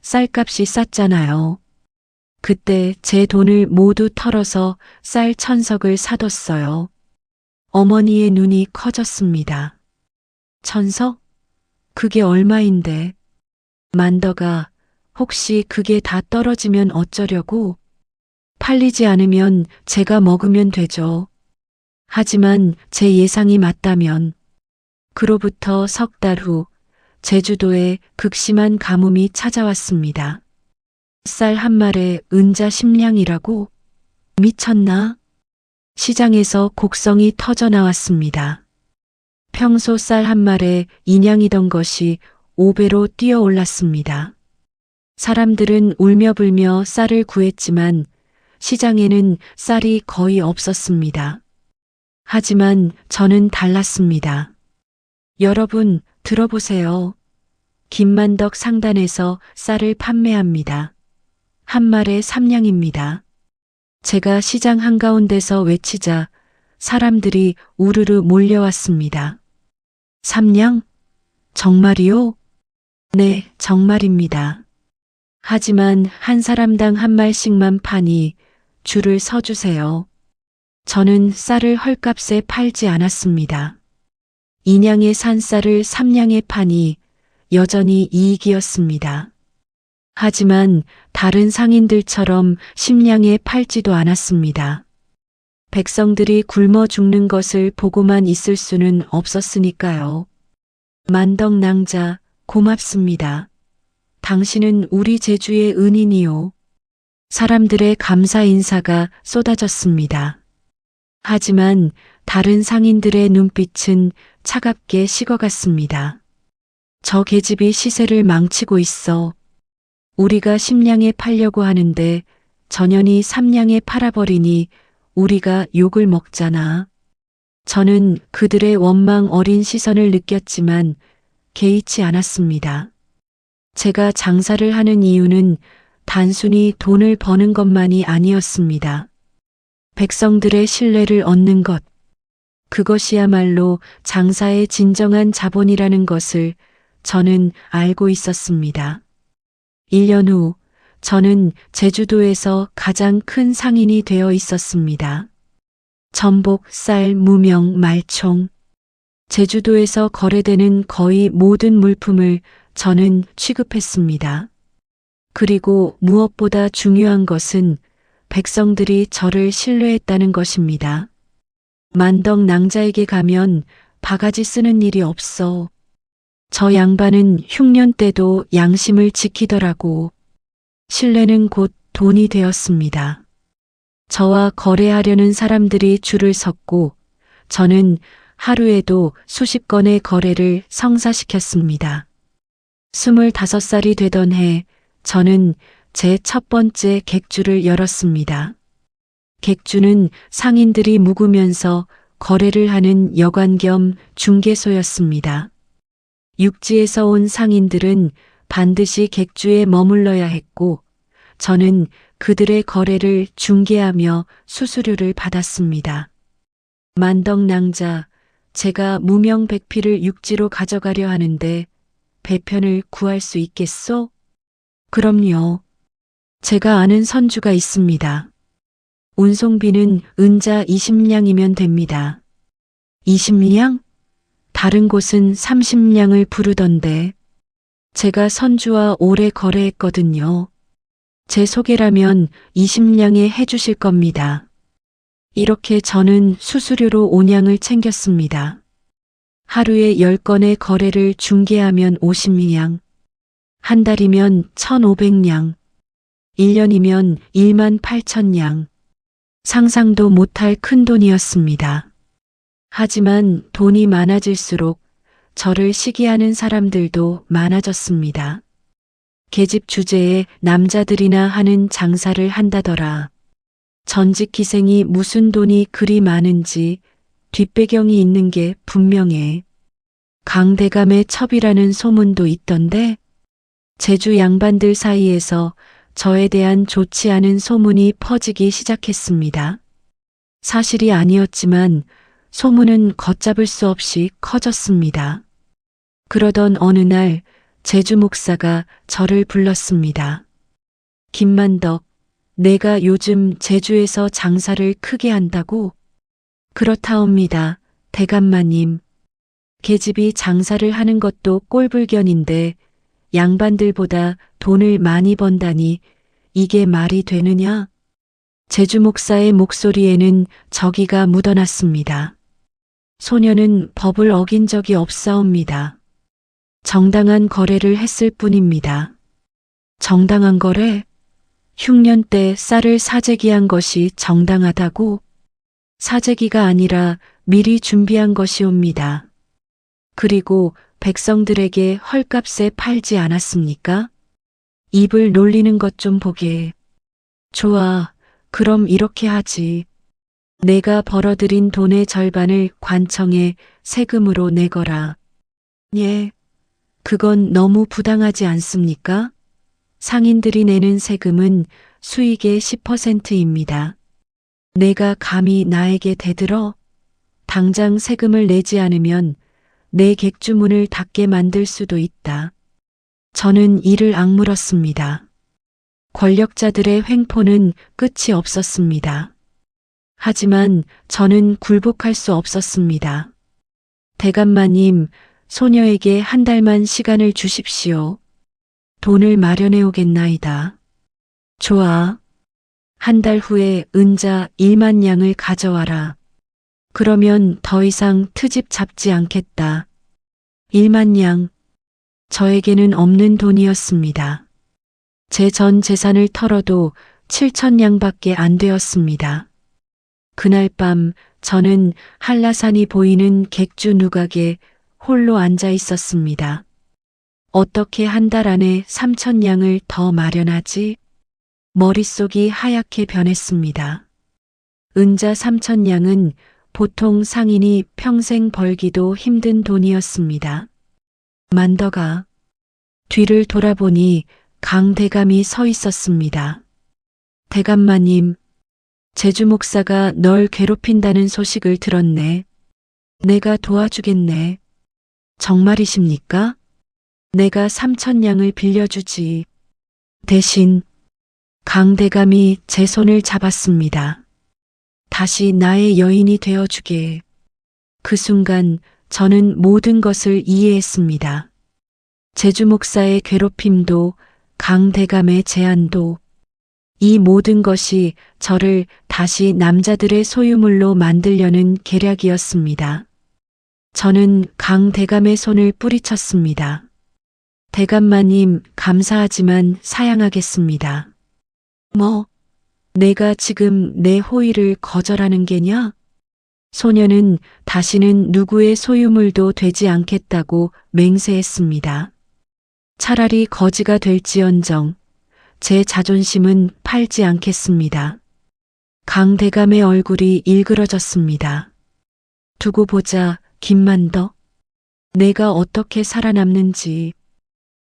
쌀값이 쌌잖아요. 그때 제 돈을 모두 털어서 쌀 1000석을 사뒀어요. 어머니의 눈이 커졌습니다. 1000석? 그게 얼마인데? 만덕아, 혹시 그게 다 떨어지면 어쩌려고? 팔리지 않으면 제가 먹으면 되죠. 하지만 제 예상이 맞다면. 그로부터 석 달 후 제주도에 극심한 가뭄이 찾아왔습니다. 쌀 한 말에 은자 10냥이라고? 미쳤나? 시장에서 곡성이 터져 나왔습니다. 평소 쌀 한 말에 2냥이던 것이 5배로 뛰어 올랐습니다. 사람들은 울며 불며 쌀을 구했지만 시장에는 쌀이 거의 없었습니다. 하지만 저는 달랐습니다. 여러분, 들어보세요. 김만덕 상단에서 쌀을 판매합니다. 한 말에 3냥입니다. 제가 시장 한가운데서 외치자 사람들이 우르르 몰려왔습니다. 3냥? 정말이요? 네, 정말입니다. 하지만 한 사람당 한 말씩만 파니 줄을 서주세요. 저는 쌀을 헐값에 팔지 않았습니다. 2냥에 산 쌀을 3냥에 파니 여전히 이익이었습니다. 하지만 다른 상인들처럼 10냥에 팔지도 않았습니다. 백성들이 굶어 죽는 것을 보고만 있을 수는 없었으니까요. 만덕 낭자, 고맙습니다. 당신은 우리 제주의 은인이요. 사람들의 감사 인사가 쏟아졌습니다. 하지만 다른 상인들의 눈빛은 차갑게 식어갔습니다. 저 계집이 시세를 망치고 있어. 우리가 10냥에 팔려고 하는데 전현이 3냥에 팔아버리니 우리가 욕을 먹잖아. 저는 그들의 원망 어린 시선을 느꼈지만 개의치 않았습니다. 제가 장사를 하는 이유는 단순히 돈을 버는 것만이 아니었습니다. 백성들의 신뢰를 얻는 것, 그것이야말로 장사의 진정한 자본이라는 것을 저는 알고 있었습니다. 1년 후, 저는 제주도에서 가장 큰 상인이 되어 있었습니다. 전복, 쌀, 무명, 말총. 제주도에서 거래되는 거의 모든 물품을 저는 취급했습니다. 그리고 무엇보다 중요한 것은 백성들이 저를 신뢰했다는 것입니다. 만덕 낭자에게 가면 바가지 쓰는 일이 없어. 저 양반은 흉년 때도 양심을 지키더라고. 신뢰는 곧 돈이 되었습니다. 저와 거래하려는 사람들이 줄을 섰고 저는 하루에도 수십 건의 거래를 성사시켰습니다. 25살이 되던 해 저는 제 첫 번째 객주를 열었습니다. 객주는 상인들이 묵으면서 거래를 하는 여관 겸 중개소였습니다. 육지에서 온 상인들은 반드시 객주에 머물러야 했고 저는 그들의 거래를 중개하며 수수료를 받았습니다. 만덕낭자, 제가 무명백피를 육지로 가져가려 하는데 배편을 구할 수 있겠소? 그럼요. 제가 아는 선주가 있습니다. 운송비는 은자 20냥이면 됩니다. 20냥? 다른 곳은 30냥을 부르던데. 제가 선주와 오래 거래했거든요. 제 소개라면 20냥에 해주실 겁니다. 이렇게 저는 수수료로 5냥을 챙겼습니다. 하루에 10건의 거래를 중개하면 50냥, 한 달이면 1,500냥, 1년이면 18,000냥. 상상도 못할 큰 돈이었습니다. 하지만 돈이 많아질수록 저를 시기하는 사람들도 많아졌습니다. 계집 주제에 남자들이나 하는 장사를 한다더라. 전직 기생이 무슨 돈이 그리 많은지 뒷배경이 있는 게 분명해. 강대감의 첩이라는 소문도 있던데 제주 양반들 사이에서 저에 대한 좋지 않은 소문이 퍼지기 시작했습니다. 사실이 아니었지만 소문은 걷잡을 수 없이 커졌습니다. 그러던 어느 날 제주 목사가 저를 불렀습니다. 김만덕, 내가 요즘 제주에서 장사를 크게 한다고? 그렇다옵니다. 대감마님. 계집이 장사를 하는 것도 꼴불견인데 양반들보다 돈을 많이 번다니 이게 말이 되느냐? 제주 목사의 목소리에는 저기가 묻어났습니다. 소녀는 법을 어긴 적이 없사옵니다. 정당한 거래를 했을 뿐입니다. 정당한 거래? 흉년 때 쌀을 사재기한 것이 정당하다고? 사재기가 아니라 미리 준비한 것이옵니다. 그리고 백성들에게 헐값에 팔지 않았습니까? 입을 놀리는 것 좀 보게. 좋아, 그럼 이렇게 하지. 내가 벌어들인 돈의 절반을 관청에 세금으로 내거라. 예, 그건 너무 부당하지 않습니까? 상인들이 내는 세금은 수익의 10%입니다. 내가 감히 나에게 대들어? 당장 세금을 내지 않으면 내 객주문을 닫게 만들 수도 있다. 저는 이를 악물었습니다. 권력자들의 횡포는 끝이 없었습니다. 하지만 저는 굴복할 수 없었습니다. 대감마님, 소녀에게 한 달만 시간을 주십시오. 돈을 마련해 오겠나이다. 좋아. 한 달 후에 은자 1만 냥을 가져와라. 그러면 더 이상 트집 잡지 않겠다. 1만 냥. 저에게는 없는 돈이었습니다. 제 전 재산을 털어도 7,000냥밖에 안 되었습니다. 그날 밤 저는 한라산이 보이는 객주 누각에 홀로 앉아 있었습니다. 어떻게 한 달 안에 3,000냥을 더 마련하지? 머릿속이 하얗게 변했습니다. 은자 3,000냥은 보통 상인이 평생 벌기도 힘든 돈이었습니다. 만더가 뒤를 돌아보니 강 대감이 서 있었습니다. 대감마님, 제주 목사가 널 괴롭힌다는 소식을 들었네. 내가 도와주겠네. 정말이십니까? 내가 3,000냥을 빌려주지. 대신 강 대감이 제 손을 잡았습니다. 다시 나의 여인이 되어주게. 그 순간 저는 모든 것을 이해했습니다. 제주 목사의 괴롭힘도 강 대감의 제안도 이 모든 것이 저를 다시 남자들의 소유물로 만들려는 계략이었습니다. 저는 강 대감의 손을 뿌리쳤습니다. 대감마님, 감사하지만 사양하겠습니다. 뭐, 내가 지금 내 호의를 거절하는 게냐? 소녀는 다시는 누구의 소유물도 되지 않겠다고 맹세했습니다. 차라리 거지가 될지언정 제 자존심은 팔지 않겠습니다. 강 대감의 얼굴이 일그러졌습니다. 두고 보자, 김만더. 내가 어떻게 살아남는지.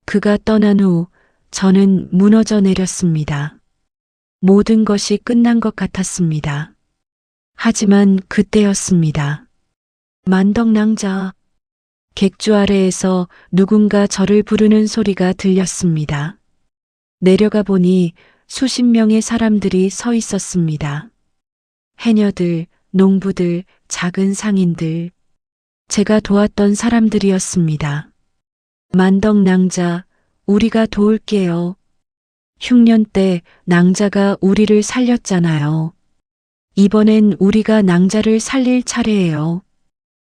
그가 떠난 후 저는 무너져 내렸습니다. 모든 것이 끝난 것 같았습니다. 하지만 그때였습니다. 만덕낭자. 객주 아래에서 누군가 저를 부르는 소리가 들렸습니다. 내려가 보니 수십 명의 사람들이 서 있었습니다. 해녀들, 농부들, 작은 상인들. 제가 도왔던 사람들이었습니다. 만덕낭자, 우리가 도울게요. 흉년 때 낭자가 우리를 살렸잖아요. 이번엔 우리가 낭자를 살릴 차례예요.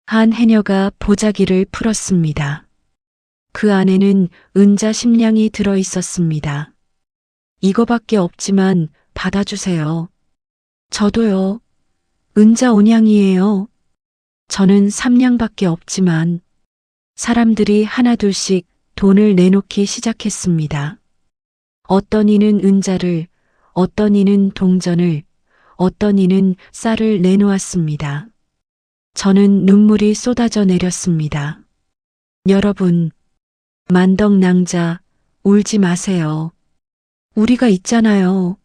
한 해녀가 보자기를 풀었습니다. 그 안에는 은자 10냥이 들어 있었습니다. 이거밖에 없지만 받아주세요. 저도요. 은자 5냥이에요. 저는 3냥밖에 없지만 사람들이 하나둘씩 돈을 내놓기 시작했습니다. 어떤 이는 은자를, 어떤 이는 동전을, 어떤 이는 쌀을 내놓았습니다. 저는 눈물이 쏟아져 내렸습니다. 여러분, 만덕낭자, 울지 마세요. 우리가 있잖아요.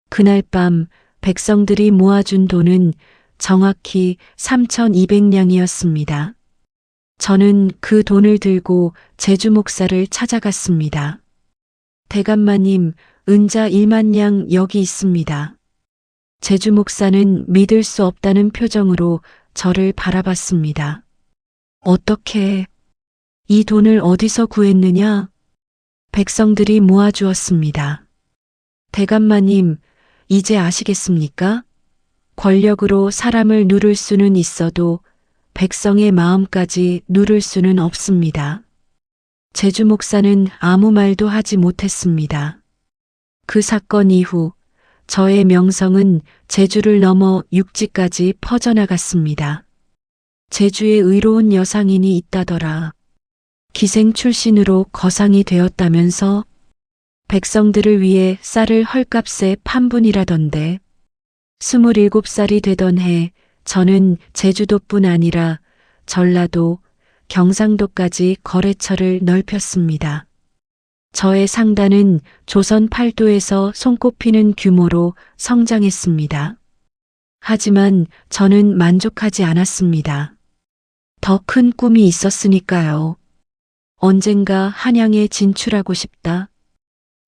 그날 밤 백성들이 모아준 돈은 정확히 3,200냥이었습니다. 저는 그 돈을 들고 제주 목사를 찾아갔습니다. 대감마님, 은자 1만냥 여기 있습니다. 제주 목사는 믿을 수 없다는 표정으로 저를 바라봤습니다. 어떻게 이 돈을 어디서 구했느냐? 백성들이 모아주었습니다. 대감마님, 이제 아시겠습니까? 권력으로 사람을 누를 수는 있어도 백성의 마음까지 누를 수는 없습니다. 제주 목사는 아무 말도 하지 못했습니다. 그 사건 이후 저의 명성은 제주를 넘어 육지까지 퍼져나갔습니다. 제주에 의로운 여상인이 있다더라. 기생 출신으로 거상이 되었다면서 백성들을 위해 쌀을 헐값에 판분이라던데. 27살이 되던 해 저는 제주도뿐 아니라 전라도, 경상도까지 거래처를 넓혔습니다. 저의 상단은 조선 팔도에서 손꼽히는 규모로 성장했습니다. 하지만 저는 만족하지 않았습니다. 더 큰 꿈이 있었으니까요. 언젠가 한양에 진출하고 싶다.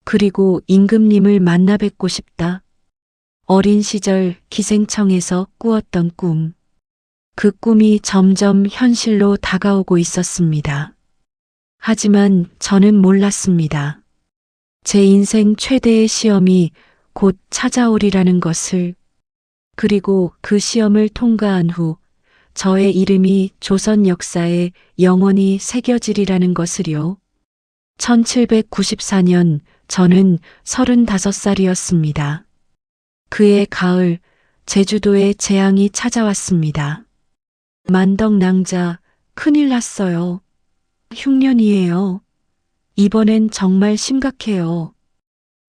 그리고 임금님을 만나 뵙고 싶다. 어린 시절 기생청에서 꾸었던 꿈. 그 꿈이 점점 현실로 다가오고 있었습니다. 하지만 저는 몰랐습니다. 제 인생 최대의 시험이 곧 찾아오리라는 것을. 그리고 그 시험을 통과한 후 저의 이름이 조선 역사에 영원히 새겨지리라는 것을요. 1794년 저는 35살이었습니다. 그해 가을 제주도에 재앙이 찾아왔습니다. 만덕낭자, 큰일 났어요. 흉년이에요. 이번엔 정말 심각해요.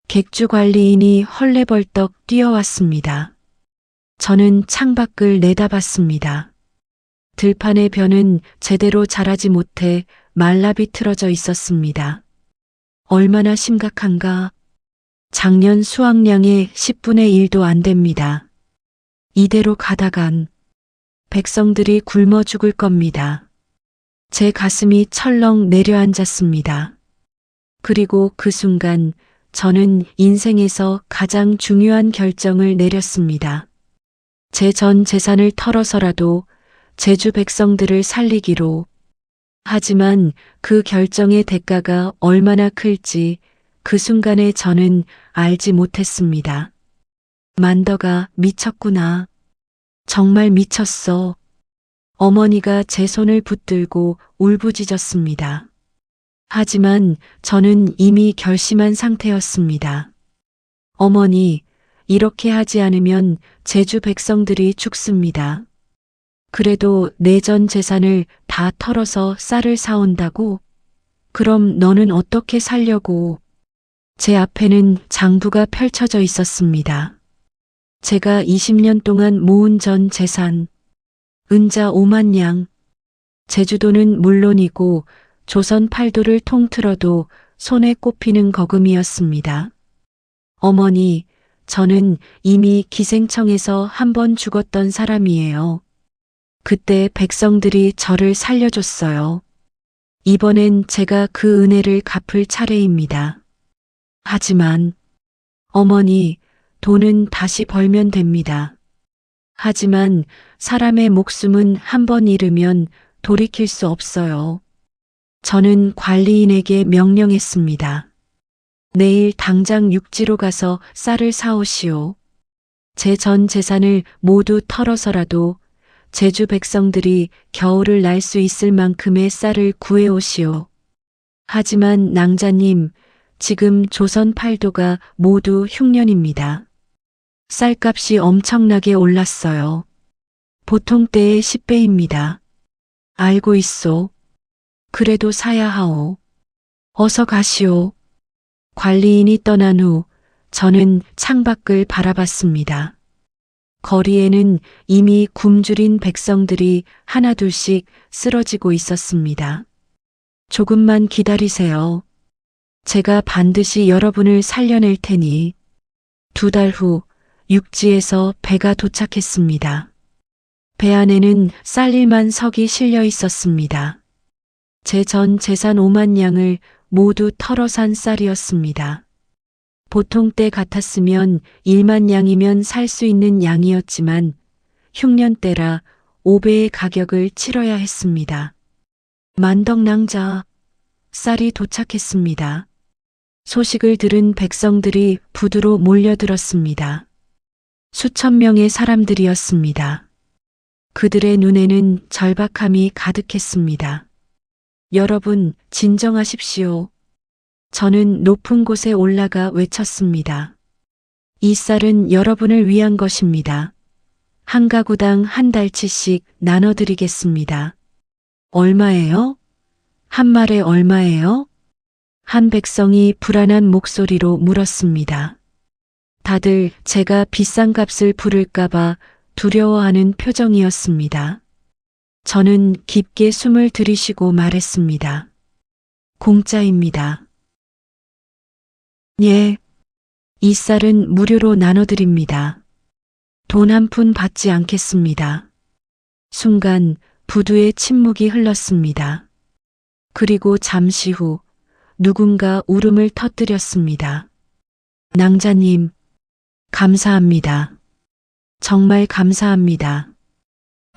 객주 관리인이 헐레벌떡 뛰어왔습니다. 저는 창밖을 내다봤습니다. 들판의 벼는 제대로 자라지 못해 말라 비틀어져 있었습니다. 얼마나 심각한가? 작년 수확량의 10분의 1도 안 됩니다. 이대로 가다간 백성들이 굶어 죽을 겁니다. 제 가슴이 철렁 내려앉았습니다. 그리고 그 순간 저는 인생에서 가장 중요한 결정을 내렸습니다. 제 전 재산을 털어서라도 제주 백성들을 살리기로. 하지만 그 결정의 대가가 얼마나 클지 그 순간에 저는 알지 못했습니다. 만더가 미쳤구나. 정말 미쳤어. 어머니가 제 손을 붙들고 울부짖었습니다. 하지만 저는 이미 결심한 상태였습니다. 어머니, 이렇게 하지 않으면 제주 백성들이 죽습니다. 그래도 내 전 재산을 다 털어서 쌀을 사온다고? 그럼 너는 어떻게 살려고? 제 앞에는 장부가 펼쳐져 있었습니다. 제가 20년 동안 모은 전 재산, 은자 5만 냥, 제주도는 물론이고 조선 팔도를 통틀어도 손에 꼽히는 거금이었습니다. 어머니, 저는 이미 기생청에서 한 번 죽었던 사람이에요. 그때 백성들이 저를 살려줬어요. 이번엔 제가 그 은혜를 갚을 차례입니다. 하지만 어머니, 돈은 다시 벌면 됩니다. 하지만 사람의 목숨은 한 번 잃으면 돌이킬 수 없어요. 저는 관리인에게 명령했습니다. 내일 당장 육지로 가서 쌀을 사오시오. 제 전 재산을 모두 털어서라도 제주 백성들이 겨울을 날 수 있을 만큼의 쌀을 구해오시오. 하지만 낭자님, 지금 조선 팔도가 모두 흉년입니다. 쌀값이 엄청나게 올랐어요. 보통 때의 10배입니다. 알고 있소. 그래도 사야 하오. 어서 가시오. 관리인이 떠난 후 저는 창밖을 바라봤습니다. 거리에는 이미 굶주린 백성들이 하나둘씩 쓰러지고 있었습니다. 조금만 기다리세요. 제가 반드시 여러분을 살려낼 테니. 2달 후 육지에서 배가 도착했습니다. 배 안에는 쌀 1만 석이 실려 있었습니다. 제 전 재산 5만 냥을 모두 털어 산 쌀이었습니다. 보통 때 같았으면 1만 냥이면 살 수 있는 양이었지만 흉년 때라 5배의 가격을 치러야 했습니다. 만덕낭자, 쌀이 도착했습니다. 소식을 들은 백성들이 부두로 몰려들었습니다. 수천 명의 사람들이었습니다. 그들의 눈에는 절박함이 가득했습니다. 여러분, 진정하십시오. 저는 높은 곳에 올라가 외쳤습니다. 이 쌀은 여러분을 위한 것입니다. 한 가구당 한 달치씩 나눠드리겠습니다. 얼마예요? 한 말에 얼마예요? 한 백성이 불안한 목소리로 물었습니다. 다들 제가 비싼 값을 부를까봐 두려워하는 표정이었습니다. 저는 깊게 숨을 들이쉬고 말했습니다. 공짜입니다. 예, 이 쌀은 무료로 나눠드립니다. 돈 한 푼 받지 않겠습니다. 순간 부두에 침묵이 흘렀습니다. 그리고 잠시 후 누군가 울음을 터뜨렸습니다. 낭자님, 감사합니다. 정말 감사합니다.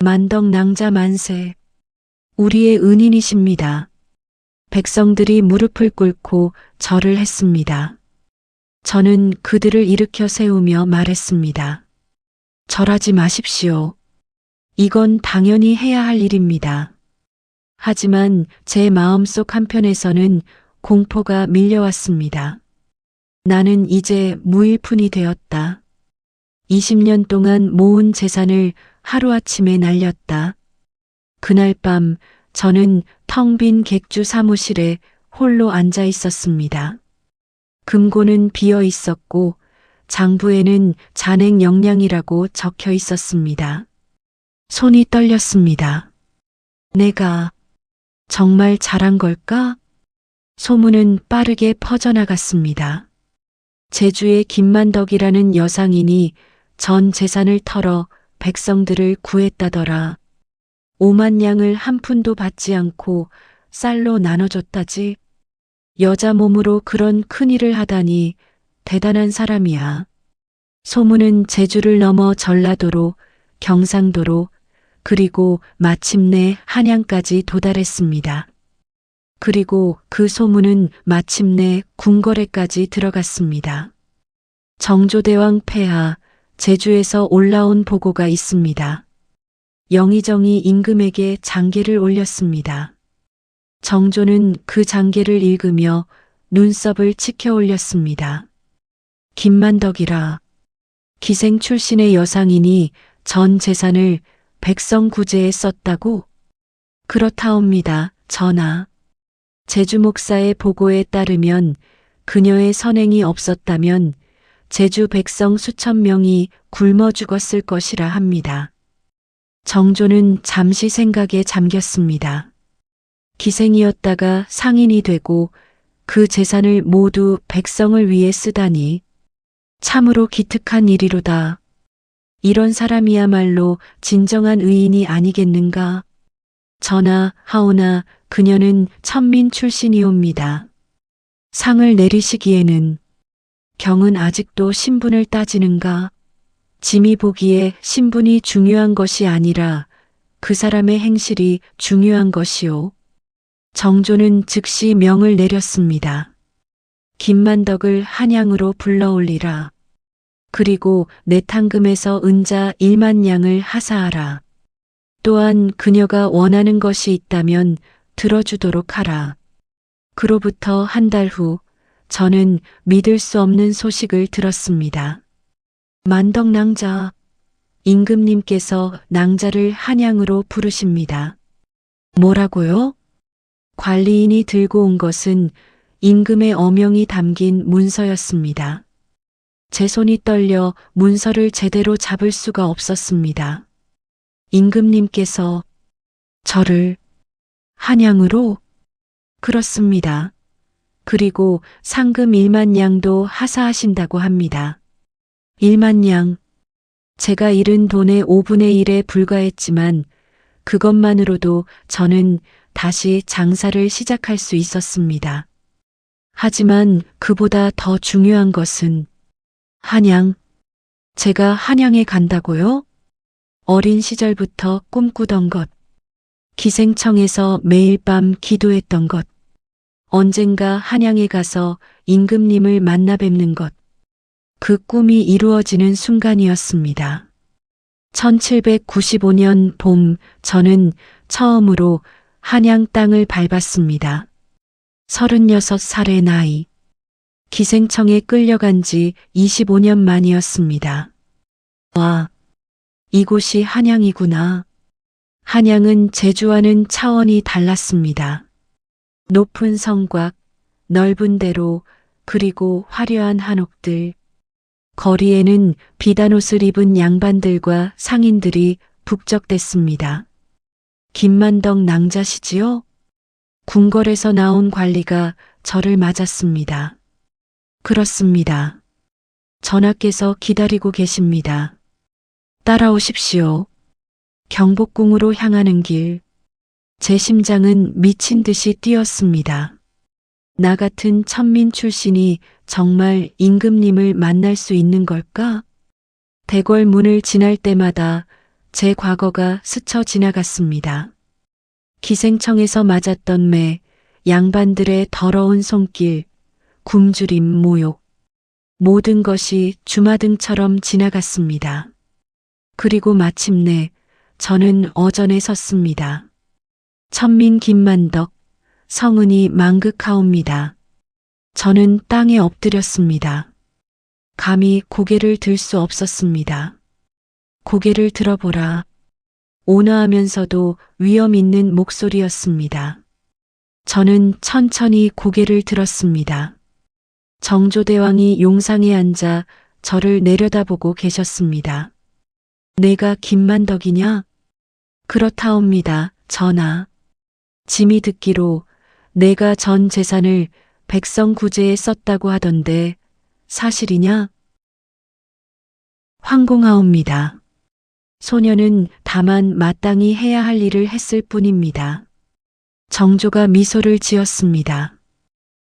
만덕 낭자 만세. 우리의 은인이십니다. 백성들이 무릎을 꿇고 절을 했습니다. 저는 그들을 일으켜 세우며 말했습니다. 절하지 마십시오. 이건 당연히 해야 할 일입니다. 하지만 제 마음속 한편에서는 공포가 밀려왔습니다. 나는 이제 무일푼이 되었다. 20년 동안 모은 재산을 하루아침에 날렸다. 그날 밤 저는 텅 빈 객주 사무실에 홀로 앉아 있었습니다. 금고는 비어 있었고 장부에는 잔액 영량이라고 적혀 있었습니다. 손이 떨렸습니다. 내가 정말 잘한 걸까? 소문은 빠르게 퍼져나갔습니다. 제주의 김만덕이라는 여상인이 전 재산을 털어 백성들을 구했다더라. 5만 양을 한 푼도 받지 않고 쌀로 나눠줬다지. 여자 몸으로 그런 큰일을 하다니 대단한 사람이야. 소문은 제주를 넘어 전라도로, 경상도로, 그리고 마침내 한양까지 도달했습니다. 그리고 그 소문은 마침내 궁궐에까지 들어갔습니다. 정조대왕 폐하, 제주에서 올라온 보고가 있습니다. 영의정이 임금에게 장계를 올렸습니다. 정조는 그 장계를 읽으며 눈썹을 치켜 올렸습니다. 김만덕이라. 기생 출신의 여상인이 전 재산을 백성 구제에 썼다고? 그렇다옵니다, 전하. 제주 목사의 보고에 따르면 그녀의 선행이 없었다면 제주 백성 수천 명이 굶어 죽었을 것이라 합니다. 정조는 잠시 생각에 잠겼습니다. 기생이었다가 상인이 되고 그 재산을 모두 백성을 위해 쓰다니 참으로 기특한 일이로다. 이런 사람이야말로 진정한 의인이 아니겠는가? 전하, 하오나 그녀는 천민 출신이옵니다. 상을 내리시기에는 경은 아직도 신분을 따지는가? 짐이 보기에 신분이 중요한 것이 아니라 그 사람의 행실이 중요한 것이오. 정조는 즉시 명을 내렸습니다. 김만덕을 한양으로 불러올리라. 그리고 내탕금에서 은자 1만 양을 하사하라. 또한 그녀가 원하는 것이 있다면 들어주도록 하라. 그로부터 한 달 후 저는 믿을 수 없는 소식을 들었습니다. 만덕 낭자. 임금님께서 낭자를 한양으로 부르십니다. 뭐라고요? 관리인이 들고 온 것은 임금의 어명이 담긴 문서였습니다. 제 손이 떨려 문서를 제대로 잡을 수가 없었습니다. 임금님께서 저를 한양으로? 그렇습니다. 그리고 상금 1만 양도 하사하신다고 합니다. 1만 양. 제가 잃은 돈의 5분의 1에 불과했지만 그것만으로도 저는 다시 장사를 시작할 수 있었습니다. 하지만 그보다 더 중요한 것은 한양. 제가 한양에 간다고요? 어린 시절부터 꿈꾸던 것. 기생청에서 매일 밤 기도했던 것. 언젠가 한양에 가서 임금님을 만나 뵙는 것. 그 꿈이 이루어지는 순간이었습니다. 1795년 봄 저는 처음으로 한양 땅을 밟았습니다. 36살의 나이. 기생청에 끌려간 지 25년 만이었습니다. 와, 이곳이 한양이구나. 한양은 제주와는 차원이 달랐습니다. 높은 성곽, 넓은 대로, 그리고 화려한 한옥들. 거리에는 비단옷을 입은 양반들과 상인들이 북적댔습니다. 김만덕 낭자시지요? 궁궐에서 나온 관리가 저를 맞았습니다. 그렇습니다. 전하께서 기다리고 계십니다. 따라오십시오. 경복궁으로 향하는 길. 제 심장은 미친 듯이 뛰었습니다. 나 같은 천민 출신이 정말 임금님을 만날 수 있는 걸까? 대궐 문을 지날 때마다 제 과거가 스쳐 지나갔습니다. 기생청에서 맞았던 매, 양반들의 더러운 손길, 굶주림 모욕. 모든 것이 주마등처럼 지나갔습니다. 그리고 마침내 저는 어전에 섰습니다. 천민 김만덕, 성은이 망극하옵니다. 저는 땅에 엎드렸습니다. 감히 고개를 들 수 없었습니다. 고개를 들어보라. 온화하면서도 위험 있는 목소리였습니다. 저는 천천히 고개를 들었습니다. 정조대왕이 용상에 앉아 저를 내려다보고 계셨습니다. 내가 김만덕이냐? 그렇다옵니다, 전하. 짐이 듣기로 내가 전 재산을 백성 구제에 썼다고 하던데 사실이냐? 황공하옵니다. 소녀는 다만 마땅히 해야 할 일을 했을 뿐입니다. 정조가 미소를 지었습니다.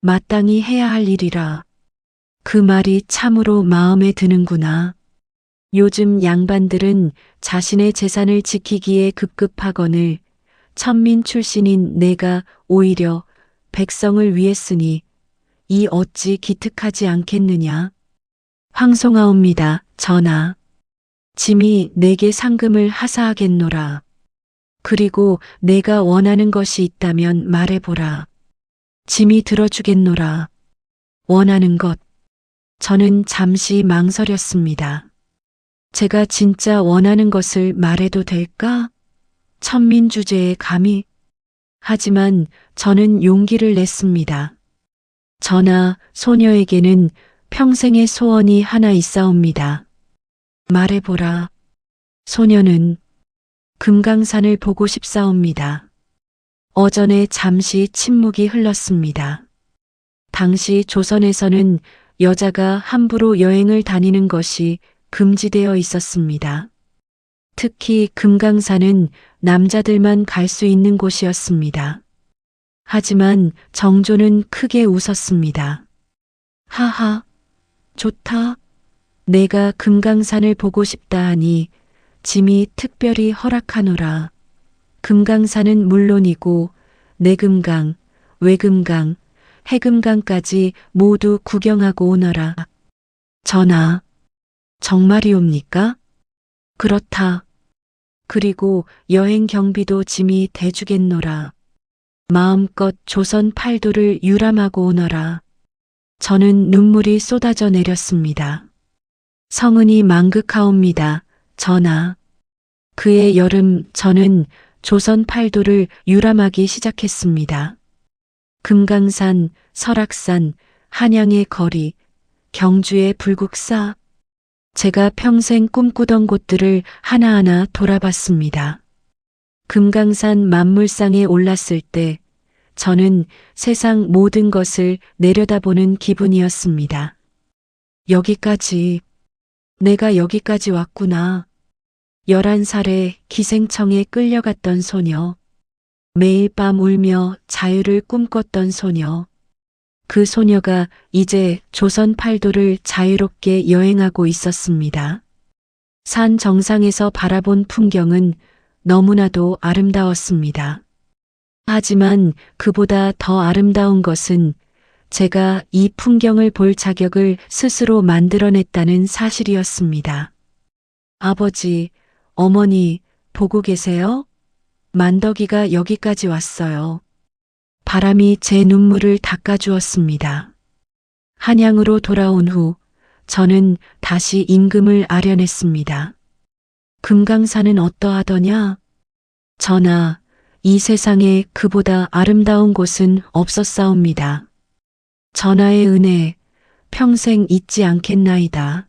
마땅히 해야 할 일이라. 그 말이 참으로 마음에 드는구나. 요즘 양반들은 자신의 재산을 지키기에 급급하거늘 천민 출신인 내가 오히려 백성을 위했으니 이 어찌 기특하지 않겠느냐. 황송하옵니다, 전하. 짐이 내게 상금을 하사하겠노라. 그리고 내가 원하는 것이 있다면 말해보라. 짐이 들어주겠노라. 원하는 것. 저는 잠시 망설였습니다. 제가 진짜 원하는 것을 말해도 될까? 천민 주제에 감히. 하지만 저는 용기를 냈습니다. 전하, 소녀에게는 평생의 소원이 하나 있사옵니다. 말해보라. 소녀는 금강산을 보고 싶사옵니다. 어전에 잠시 침묵이 흘렀습니다. 당시 조선에서는 여자가 함부로 여행을 다니는 것이 금지되어 있었습니다. 특히 금강산은 남자들만 갈 수 있는 곳이었습니다. 하지만 정조는 크게 웃었습니다. 하하, 좋다. 내가 금강산을 보고 싶다 하니 짐이 특별히 허락하노라. 금강산은 물론이고 내금강, 외금강, 해금강까지 모두 구경하고 오너라. 전하, 정말이옵니까? 그렇다. 그리고 여행 경비도 짐이 대주겠노라. 마음껏 조선 팔도를 유람하고 오너라. 저는 눈물이 쏟아져 내렸습니다. 성은이 망극하옵니다, 전하. 그해 여름 저는 조선 팔도를 유람하기 시작했습니다. 금강산, 설악산, 한양의 거리, 경주의 불국사. 제가 평생 꿈꾸던 곳들을 하나하나 돌아봤습니다. 금강산 만물상에 올랐을 때 저는 세상 모든 것을 내려다보는 기분이었습니다. 여기까지, 내가 여기까지 왔구나. 11살에 기생청에 끌려갔던 소녀. 매일 밤 울며 자유를 꿈꿨던 소녀. 그 소녀가 이제 조선 팔도를 자유롭게 여행하고 있었습니다. 산 정상에서 바라본 풍경은 너무나도 아름다웠습니다. 하지만 그보다 더 아름다운 것은 제가 이 풍경을 볼 자격을 스스로 만들어냈다는 사실이었습니다. 아버지, 어머니, 보고 계세요? 만덕이가 여기까지 왔어요. 바람이 제 눈물을 닦아주었습니다. 한양으로 돌아온 후 저는 다시 임금을 아련했습니다. 금강산은 어떠하더냐? 전하, 이 세상에 그보다 아름다운 곳은 없었사옵니다. 전하의 은혜 평생 잊지 않겠나이다.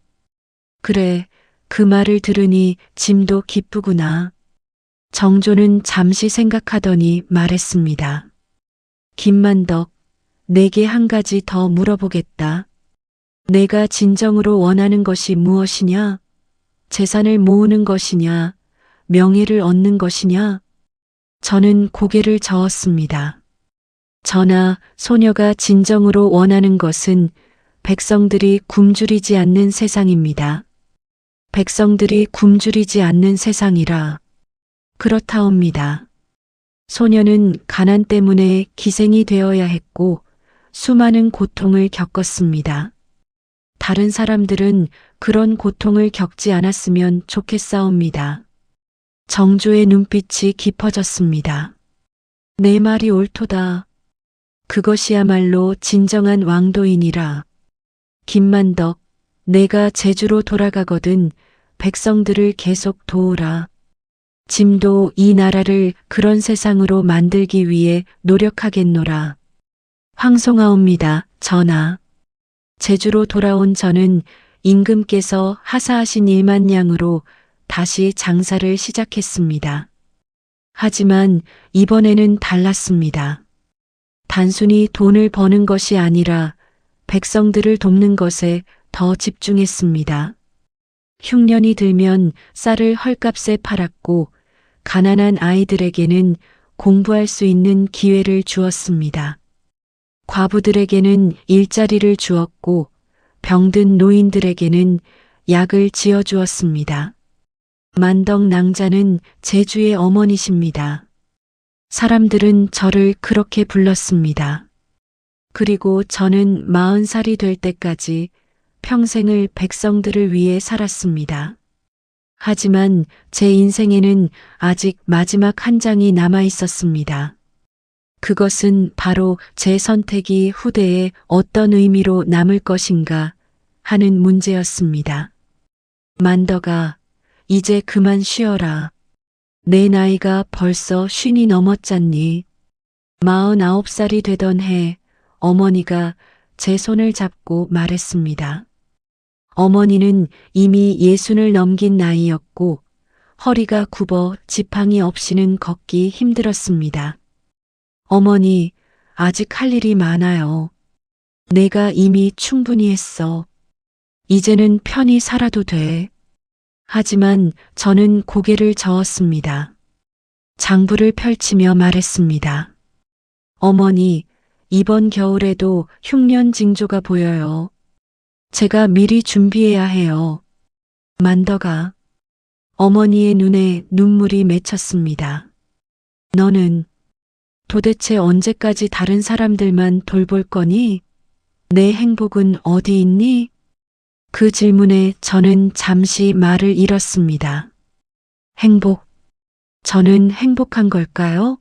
그래, 그 말을 들으니 짐도 기쁘구나. 정조는 잠시 생각하더니 말했습니다. 김만덕, 내게 한 가지 더 물어보겠다. 내가 진정으로 원하는 것이 무엇이냐? 재산을 모으는 것이냐? 명예를 얻는 것이냐? 저는 고개를 저었습니다. 전하, 소녀가 진정으로 원하는 것은 백성들이 굶주리지 않는 세상입니다. 백성들이 굶주리지 않는 세상이라. 그렇다옵니다. 소녀는 가난 때문에 기생이 되어야 했고 수많은 고통을 겪었습니다. 다른 사람들은 그런 고통을 겪지 않았으면 좋겠사옵니다. 정조의 눈빛이 깊어졌습니다. 내 말이 옳도다. 그것이야말로 진정한 왕도이니라. 김만덕, 내가 제주로 돌아가거든 백성들을 계속 도우라. 짐도 이 나라를 그런 세상으로 만들기 위해 노력하겠노라. 황송하옵니다, 전하. 제주로 돌아온 저는 임금께서 하사하신 1만 냥으로 다시 장사를 시작했습니다. 하지만 이번에는 달랐습니다. 단순히 돈을 버는 것이 아니라 백성들을 돕는 것에 더 집중했습니다. 흉년이 들면 쌀을 헐값에 팔았고 가난한 아이들에게는 공부할 수 있는 기회를 주었습니다. 과부들에게는 일자리를 주었고 병든 노인들에게는 약을 지어주었습니다. 만덕 낭자는 제주의 어머니십니다. 사람들은 저를 그렇게 불렀습니다. 그리고 저는 40살이 될 때까지 평생을 백성들을 위해 살았습니다. 하지만 제 인생에는 아직 마지막 한 장이 남아 있었습니다. 그것은 바로 제 선택이 후대에 어떤 의미로 남을 것인가 하는 문제였습니다. 만덕아, 이제 그만 쉬어라. 내 나이가 벌써 50이 넘었잖니. 49살이 되던 해 어머니가 제 손을 잡고 말했습니다. 어머니는 이미 60을 넘긴 나이였고 허리가 굽어 지팡이 없이는 걷기 힘들었습니다. 어머니, 아직 할 일이 많아요. 내가 이미 충분히 했어. 이제는 편히 살아도 돼. 하지만 저는 고개를 저었습니다. 장부를 펼치며 말했습니다. 어머니, 이번 겨울에도 흉년 징조가 보여요. 제가 미리 준비해야 해요. 만덕아. 어머니의 눈에 눈물이 맺혔습니다. 너는 도대체 언제까지 다른 사람들만 돌볼 거니? 내 행복은 어디 있니? 그 질문에 저는 잠시 말을 잃었습니다. 행복. 저는 행복한 걸까요?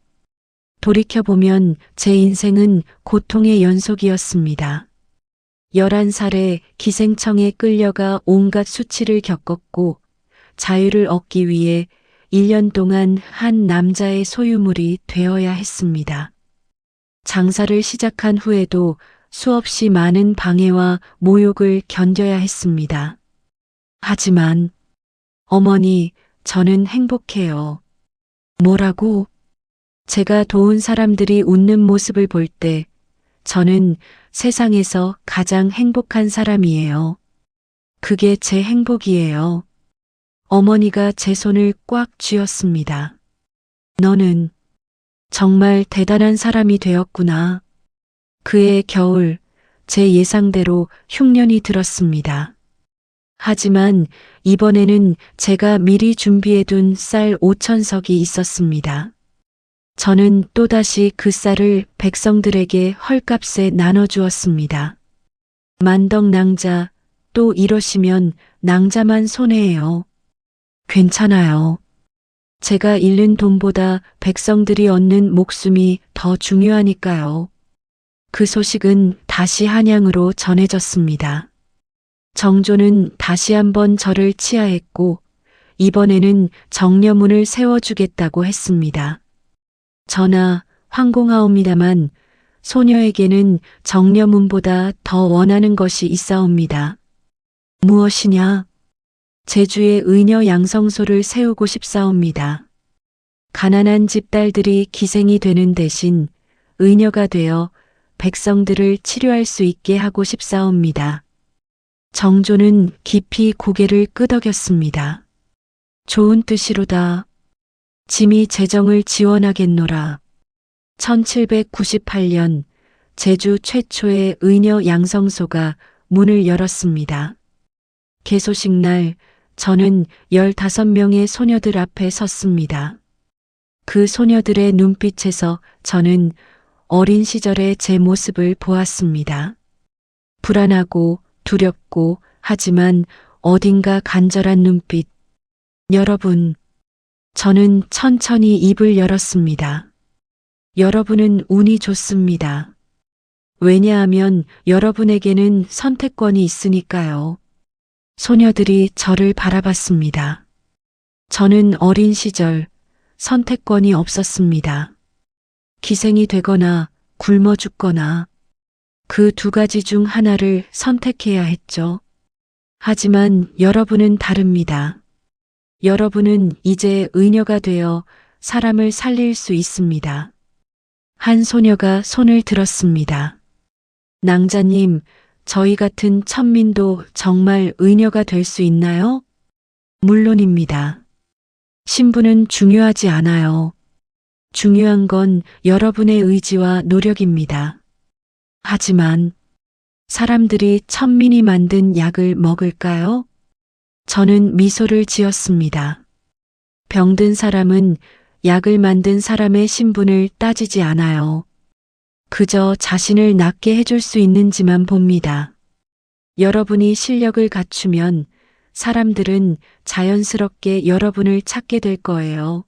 돌이켜보면 제 인생은 고통의 연속이었습니다. 11살에 기생청에 끌려가 온갖 수치를 겪었고 자유를 얻기 위해 1년 동안 한 남자의 소유물이 되어야 했습니다. 장사를 시작한 후에도 수없이 많은 방해와 모욕을 견뎌야 했습니다. 하지만 어머니, 저는 행복해요. 뭐라고? 제가 도운 사람들이 웃는 모습을 볼 때 저는 세상에서 가장 행복한 사람이에요. 그게 제 행복이에요. 어머니가 제 손을 꽉 쥐었습니다. 너는 정말 대단한 사람이 되었구나. 그해 겨울, 제 예상대로 흉년이 들었습니다. 하지만 이번에는 제가 미리 준비해둔 쌀 5,000석이 있었습니다. 저는 또다시 그 쌀을 백성들에게 헐값에 나눠주었습니다. 만덕 낭자, 또 이러시면 낭자만 손해예요. 괜찮아요. 제가 잃는 돈보다 백성들이 얻는 목숨이 더 중요하니까요. 그 소식은 다시 한양으로 전해졌습니다. 정조는 다시 한번 저를 치하했고 이번에는 정려문을 세워주겠다고 했습니다. 전하, 황공하옵니다만 소녀에게는 정려문보다 더 원하는 것이 있사옵니다. 무엇이냐? 제주에 의녀 양성소를 세우고 싶사옵니다. 가난한 집 딸들이 기생이 되는 대신 의녀가 되어 백성들을 치료할 수 있게 하고 싶사옵니다. 정조는 깊이 고개를 끄덕였습니다. 좋은 뜻이로다. 짐이 재정을 지원하겠노라. 1798년 제주 최초의 의녀 양성소가 문을 열었습니다. 개소식 날 저는 15명의 소녀들 앞에 섰습니다. 그 소녀들의 눈빛에서 저는 어린 시절의 제 모습을 보았습니다. 불안하고 두렵고 하지만 어딘가 간절한 눈빛. 여러분, 저는 천천히 입을 열었습니다. 여러분은 운이 좋습니다. 왜냐하면 여러분에게는 선택권이 있으니까요. 소녀들이 저를 바라봤습니다. 저는 어린 시절 선택권이 없었습니다. 기생이 되거나 굶어 죽거나 그 두 가지 중 하나를 선택해야 했죠. 하지만 여러분은 다릅니다. 여러분은 이제 의녀가 되어 사람을 살릴 수 있습니다. 한 소녀가 손을 들었습니다. 낭자님, 저희 같은 천민도 정말 의녀가 될 수 있나요? 물론입니다. 신분은 중요하지 않아요. 중요한 건 여러분의 의지와 노력입니다. 하지만 사람들이 천민이 만든 약을 먹을까요? 저는 미소를 지었습니다. 병든 사람은 약을 만든 사람의 신분을 따지지 않아요. 그저 자신을 낫게 해줄 수 있는지만 봅니다. 여러분이 실력을 갖추면 사람들은 자연스럽게 여러분을 찾게 될 거예요.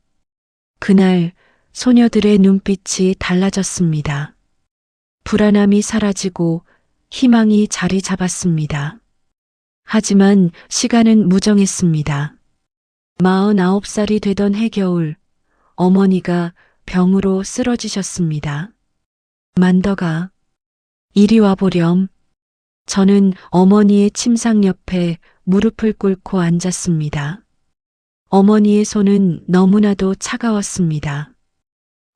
그날 소녀들의 눈빛이 달라졌습니다. 불안함이 사라지고 희망이 자리 잡았습니다. 하지만 시간은 무정했습니다. 49살이 되던 해겨울, 어머니가 병으로 쓰러지셨습니다. 만더가, 이리 와보렴. 저는 어머니의 침상 옆에 무릎을 꿇고 앉았습니다. 어머니의 손은 너무나도 차가웠습니다.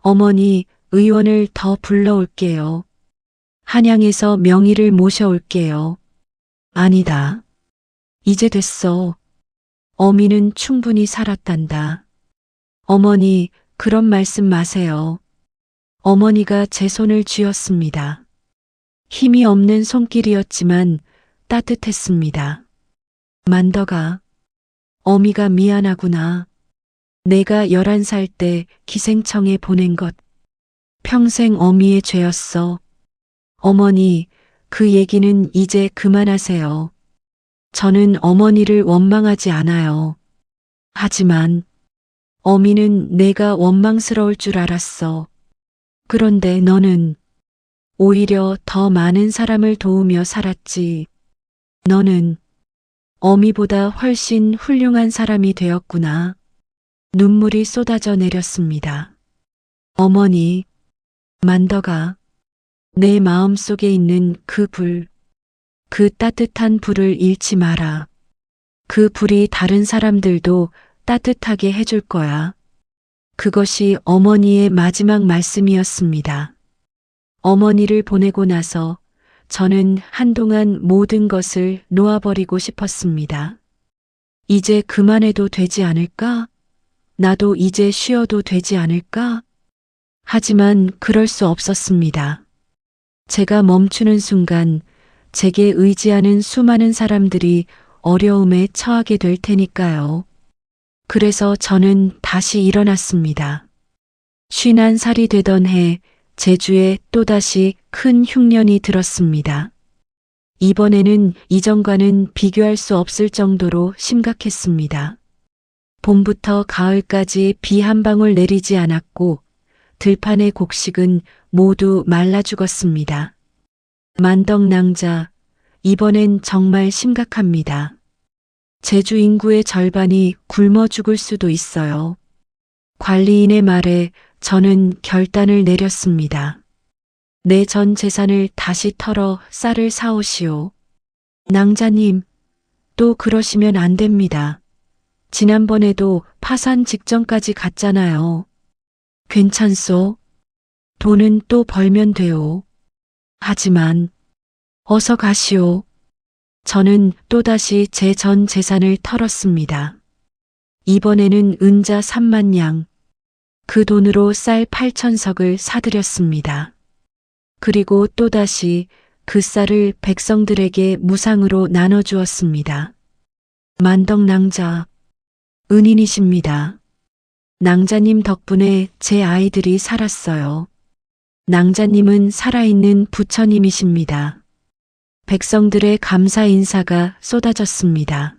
어머니, 의원을 더 불러올게요. 한양에서 명의를 모셔올게요. 아니다. 이제 됐어. 어미는 충분히 살았단다. 어머니, 그런 말씀 마세요. 어머니가 제 손을 쥐었습니다. 힘이 없는 손길이었지만 따뜻했습니다. 만더가, 어미가 미안하구나. 내가 11살 때 기생청에 보낸 것, 평생 어미의 죄였어. 어머니, 그 얘기는 이제 그만하세요. 저는 어머니를 원망하지 않아요. 하지만 어미는 내가 원망스러울 줄 알았어. 그런데 너는 오히려 더 많은 사람을 도우며 살았지. 너는 어미보다 훨씬 훌륭한 사람이 되었구나. 눈물이 쏟아져 내렸습니다. 어머니, 만더가, 내 마음 속에 있는 그 불, 그 따뜻한 불을 잃지 마라. 그 불이 다른 사람들도 따뜻하게 해줄 거야. 그것이 어머니의 마지막 말씀이었습니다. 어머니를 보내고 나서 저는 한동안 모든 것을 놓아버리고 싶었습니다. 이제 그만해도 되지 않을까? 나도 이제 쉬어도 되지 않을까? 하지만 그럴 수 없었습니다. 제가 멈추는 순간 제게 의지하는 수많은 사람들이 어려움에 처하게 될 테니까요. 그래서 저는 다시 일어났습니다. 51살이 되던 해 제주에 또다시 큰 흉년이 들었습니다. 이번에는 이전과는 비교할 수 없을 정도로 심각했습니다. 봄부터 가을까지 비 한 방울 내리지 않았고 들판의 곡식은 모두 말라 죽었습니다. 만덕낭자, 이번엔 정말 심각합니다. 제주 인구의 절반이 굶어 죽을 수도 있어요. 관리인의 말에 저는 결단을 내렸습니다. 내 전 재산을 다시 털어 쌀을 사오시오. 낭자님, 또 그러시면 안 됩니다. 지난번에도 파산 직전까지 갔잖아요. 괜찮소? 돈은 또 벌면 돼요. 하지만 어서 가시오. 저는 또다시 제 전 재산을 털었습니다. 이번에는 은자 3만 냥, 그 돈으로 쌀 8,000석을 사들였습니다. 그리고 또다시 그 쌀을 백성들에게 무상으로 나눠주었습니다. 만덕낭자, 은인이십니다. 낭자님 덕분에 제 아이들이 살았어요. 낭자님은 살아있는 부처님이십니다. 백성들의 감사 인사가 쏟아졌습니다.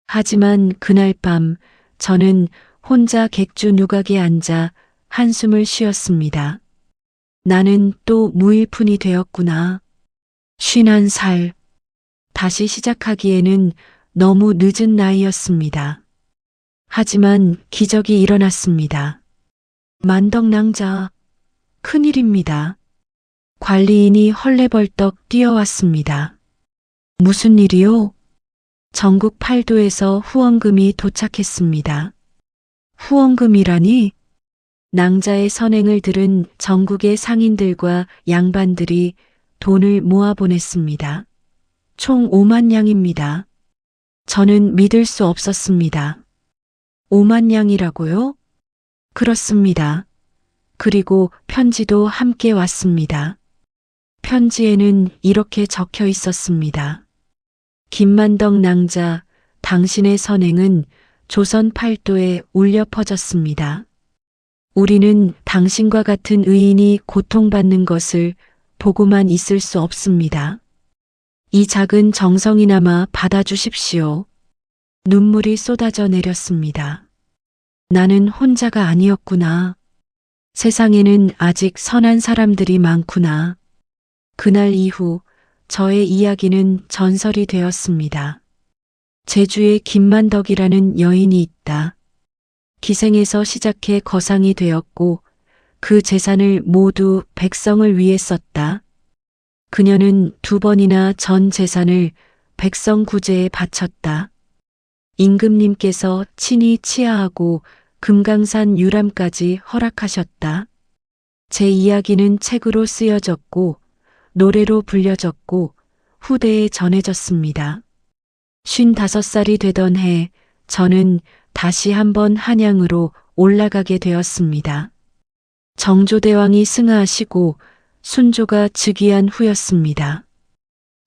하지만 그날 밤 저는 혼자 객주 누각에 앉아 한숨을 쉬었습니다. 나는 또 무일푼이 되었구나. 51살. 다시 시작하기에는 너무 늦은 나이였습니다. 하지만 기적이 일어났습니다. 만덕낭자, 큰일입니다. 관리인이 헐레벌떡 뛰어왔습니다. 무슨 일이요? 전국 8도에서 후원금이 도착했습니다. 후원금이라니? 낭자의 선행을 들은 전국의 상인들과 양반들이 돈을 모아 보냈습니다. 총 5만 냥입니다. 저는 믿을 수 없었습니다. 5만 냥이라고요? 그렇습니다. 그리고 편지도 함께 왔습니다. 편지에는 이렇게 적혀 있었습니다. 김만덕 낭자, 당신의 선행은 조선 8도에 울려 퍼졌습니다. 우리는 당신과 같은 의인이 고통받는 것을 보고만 있을 수 없습니다. 이 작은 정성이나마 받아주십시오. 눈물이 쏟아져 내렸습니다. 나는 혼자가 아니었구나. 세상에는 아직 선한 사람들이 많구나. 그날 이후 저의 이야기는 전설이 되었습니다. 제주에 김만덕이라는 여인이 있다. 기생에서 시작해 거상이 되었고 그 재산을 모두 백성을 위해 썼다. 그녀는 2번이나 전 재산을 백성 구제에 바쳤다. 임금님께서 친히 치하하고 금강산 유람까지 허락하셨다. 제 이야기는 책으로 쓰여졌고 노래로 불려졌고 후대에 전해졌습니다. 55살이 되던 해 저는 다시 한번 한양으로 올라가게 되었습니다. 정조대왕이 승하하시고 순조가 즉위한 후였습니다.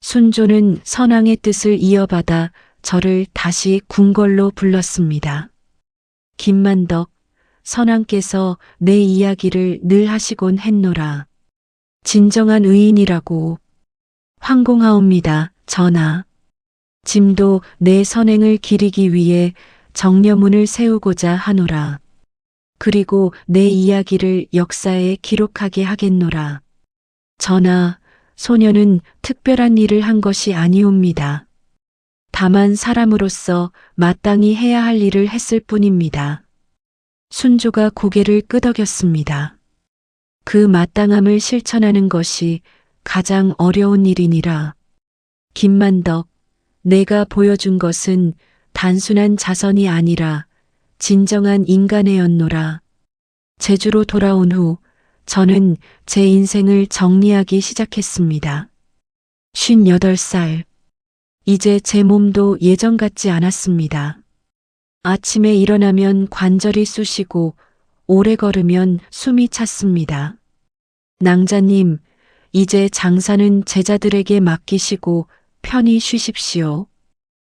순조는 선왕의 뜻을 이어받아 저를 다시 궁궐로 불렀습니다. 김만덕, 선왕께서 내 이야기를 늘 하시곤 했노라. 진정한 의인이라고. 황공하옵니다, 전하. 짐도 내 선행을 기리기 위해 정려문을 세우고자 하노라. 그리고 내 이야기를 역사에 기록하게 하겠노라. 전하, 소녀는 특별한 일을 한 것이 아니옵니다. 다만 사람으로서 마땅히 해야 할 일을 했을 뿐입니다. 순조가 고개를 끄덕였습니다. 그 마땅함을 실천하는 것이 가장 어려운 일이니라. 김만덕, 내가 보여준 것은 단순한 자선이 아니라 진정한 인간애였노라. 제주로 돌아온 후 저는 제 인생을 정리하기 시작했습니다. 58살. 이제 제 몸도 예전 같지 않았습니다. 아침에 일어나면 관절이 쑤시고 오래 걸으면 숨이 찼습니다. 낭자님, 이제 장사는 제자들에게 맡기시고 편히 쉬십시오.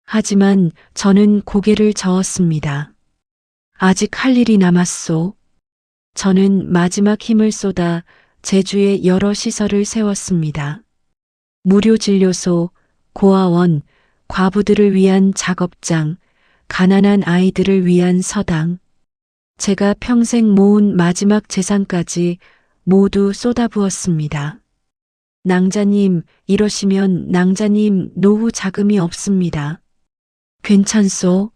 하지만 저는 고개를 저었습니다. 아직 할 일이 남았소. 저는 마지막 힘을 쏟아 제주에 여러 시설을 세웠습니다. 무료 진료소, 고아원, 과부들을 위한 작업장, 가난한 아이들을 위한 서당. 제가 평생 모은 마지막 재산까지 모두 쏟아부었습니다. 낭자님, 이러시면 낭자님 노후 자금이 없습니다. 괜찮소?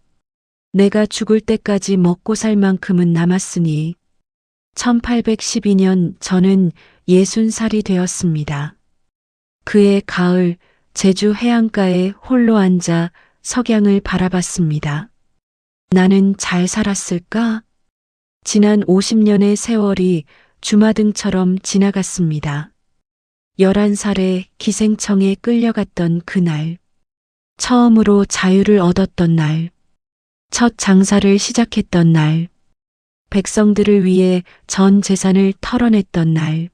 내가 죽을 때까지 먹고 살 만큼은 남았으니. 1812년 저는 60살이 되었습니다. 그해 가을 제주 해안가에 홀로 앉아 석양을 바라봤습니다. 나는 잘 살았을까? 지난 50년의 세월이 주마등처럼 지나갔습니다. 11살에 기생청에 끌려갔던 그날, 처음으로 자유를 얻었던 날, 첫 장사를 시작했던 날, 백성들을 위해 전 재산을 털어냈던 날,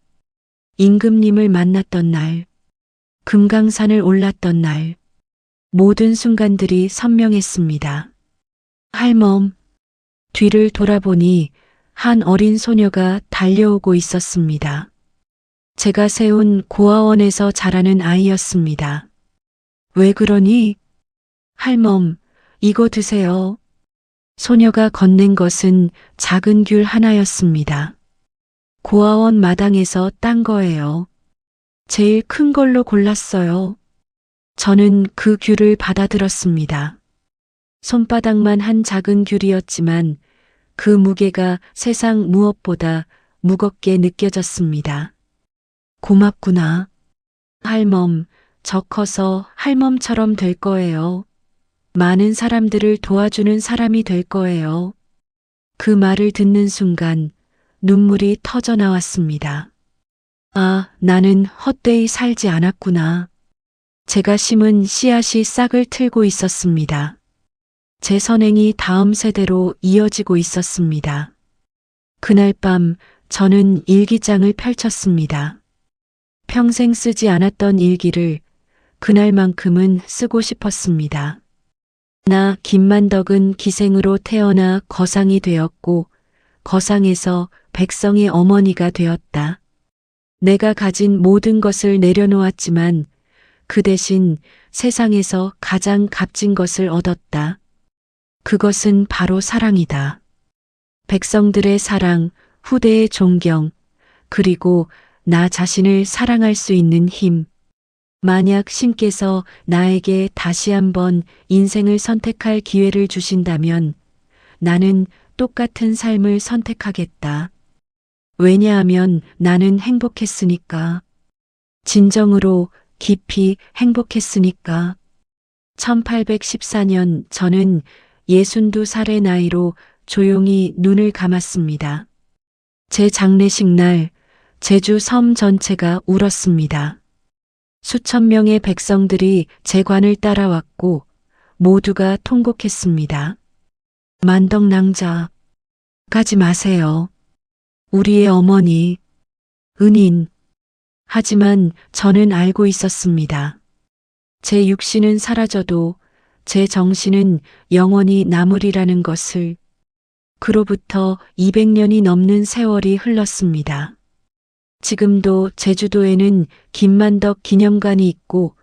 임금님을 만났던 날, 금강산을 올랐던 날, 모든 순간들이 선명했습니다. 할멈, 뒤를 돌아보니 한 어린 소녀가 달려오고 있었습니다. 제가 세운 고아원에서 자라는 아이였습니다. 왜 그러니? 할멈, 이거 드세요. 소녀가 건넨 것은 작은 귤 하나였습니다. 고아원 마당에서 딴 거예요. 제일 큰 걸로 골랐어요. 저는 그 귤을 받아들었습니다. 손바닥만 한 작은 귤이었지만 그 무게가 세상 무엇보다 무겁게 느껴졌습니다. 고맙구나. 할멈, 저 커서 할멈처럼 될 거예요. 많은 사람들을 도와주는 사람이 될 거예요. 그 말을 듣는 순간 눈물이 터져 나왔습니다. 아, 나는 헛되이 살지 않았구나. 제가 심은 씨앗이 싹을 틀고 있었습니다. 제 선행이 다음 세대로 이어지고 있었습니다. 그날 밤 저는 일기장을 펼쳤습니다. 평생 쓰지 않았던 일기를 그날만큼은 쓰고 싶었습니다. 나 김만덕은 기생으로 태어나 거상이 되었고 거상에서 백성의 어머니가 되었다. 내가 가진 모든 것을 내려놓았지만 그 대신 세상에서 가장 값진 것을 얻었다. 그것은 바로 사랑이다. 백성들의 사랑, 후대의 존경, 그리고 나 자신을 사랑할 수 있는 힘. 만약 신께서 나에게 다시 한번 인생을 선택할 기회를 주신다면 나는 똑같은 삶을 선택하겠다. 왜냐하면 나는 행복했으니까. 진정으로 깊이 행복했으니까. 1814년 저는 62살의 나이로 조용히 눈을 감았습니다. 제 장례식 날 제주 섬 전체가 울었습니다. 수천 명의 백성들이 제 관을 따라왔고 모두가 통곡했습니다. 만덕 낭자, 가지 마세요. 우리의 어머니, 은인. 하지만 저는 알고 있었습니다. 제 육신은 사라져도 제 정신은 영원히 남으리라는 것을. 그로부터 200년이 넘는 세월이 흘렀습니다. 지금도 제주도에는 김만덕 기념관이 있고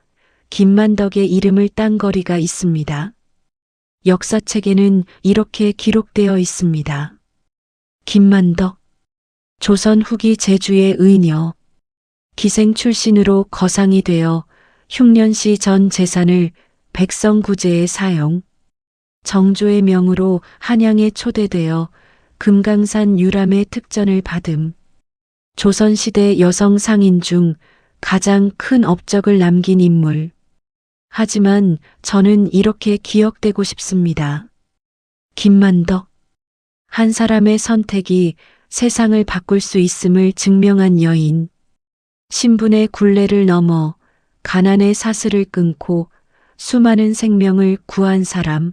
김만덕의 이름을 딴 거리가 있습니다. 역사책에는 이렇게 기록되어 있습니다. 김만덕, 조선 후기 제주의 의녀, 기생 출신으로 거상이 되어 흉년시 전 재산을 백성구제에 사용, 정조의 명으로 한양에 초대되어 금강산 유람의 특전을 받음, 조선시대 여성 상인 중 가장 큰 업적을 남긴 인물. 하지만 저는 이렇게 기억되고 싶습니다. 김만덕. 한 사람의 선택이 세상을 바꿀 수 있음을 증명한 여인. 신분의 굴레를 넘어 가난의 사슬을 끊고 수많은 생명을 구한 사람.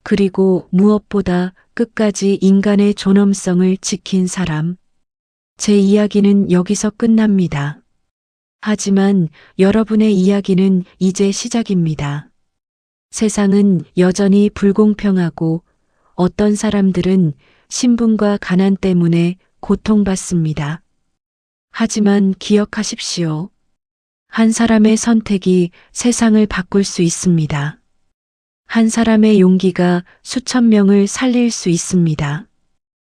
그리고 무엇보다 끝까지 인간의 존엄성을 지킨 사람. 제 이야기는 여기서 끝납니다. 하지만 여러분의 이야기는 이제 시작입니다. 세상은 여전히 불공평하고 어떤 사람들은 신분과 가난 때문에 고통받습니다. 하지만 기억하십시오. 한 사람의 선택이 세상을 바꿀 수 있습니다. 한 사람의 용기가 수천 명을 살릴 수 있습니다.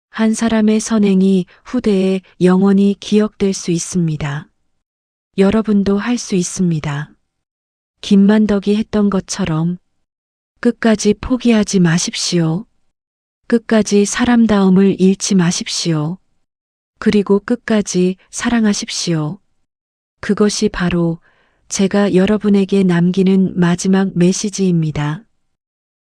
한 사람의 선행이 후대에 영원히 기억될 수 있습니다. 여러분도 할 수 있습니다. 김만덕이 했던 것처럼 끝까지 포기하지 마십시오. 끝까지 사람다움을 잃지 마십시오. 그리고 끝까지 사랑하십시오. 그것이 바로 제가 여러분에게 남기는 마지막 메시지입니다.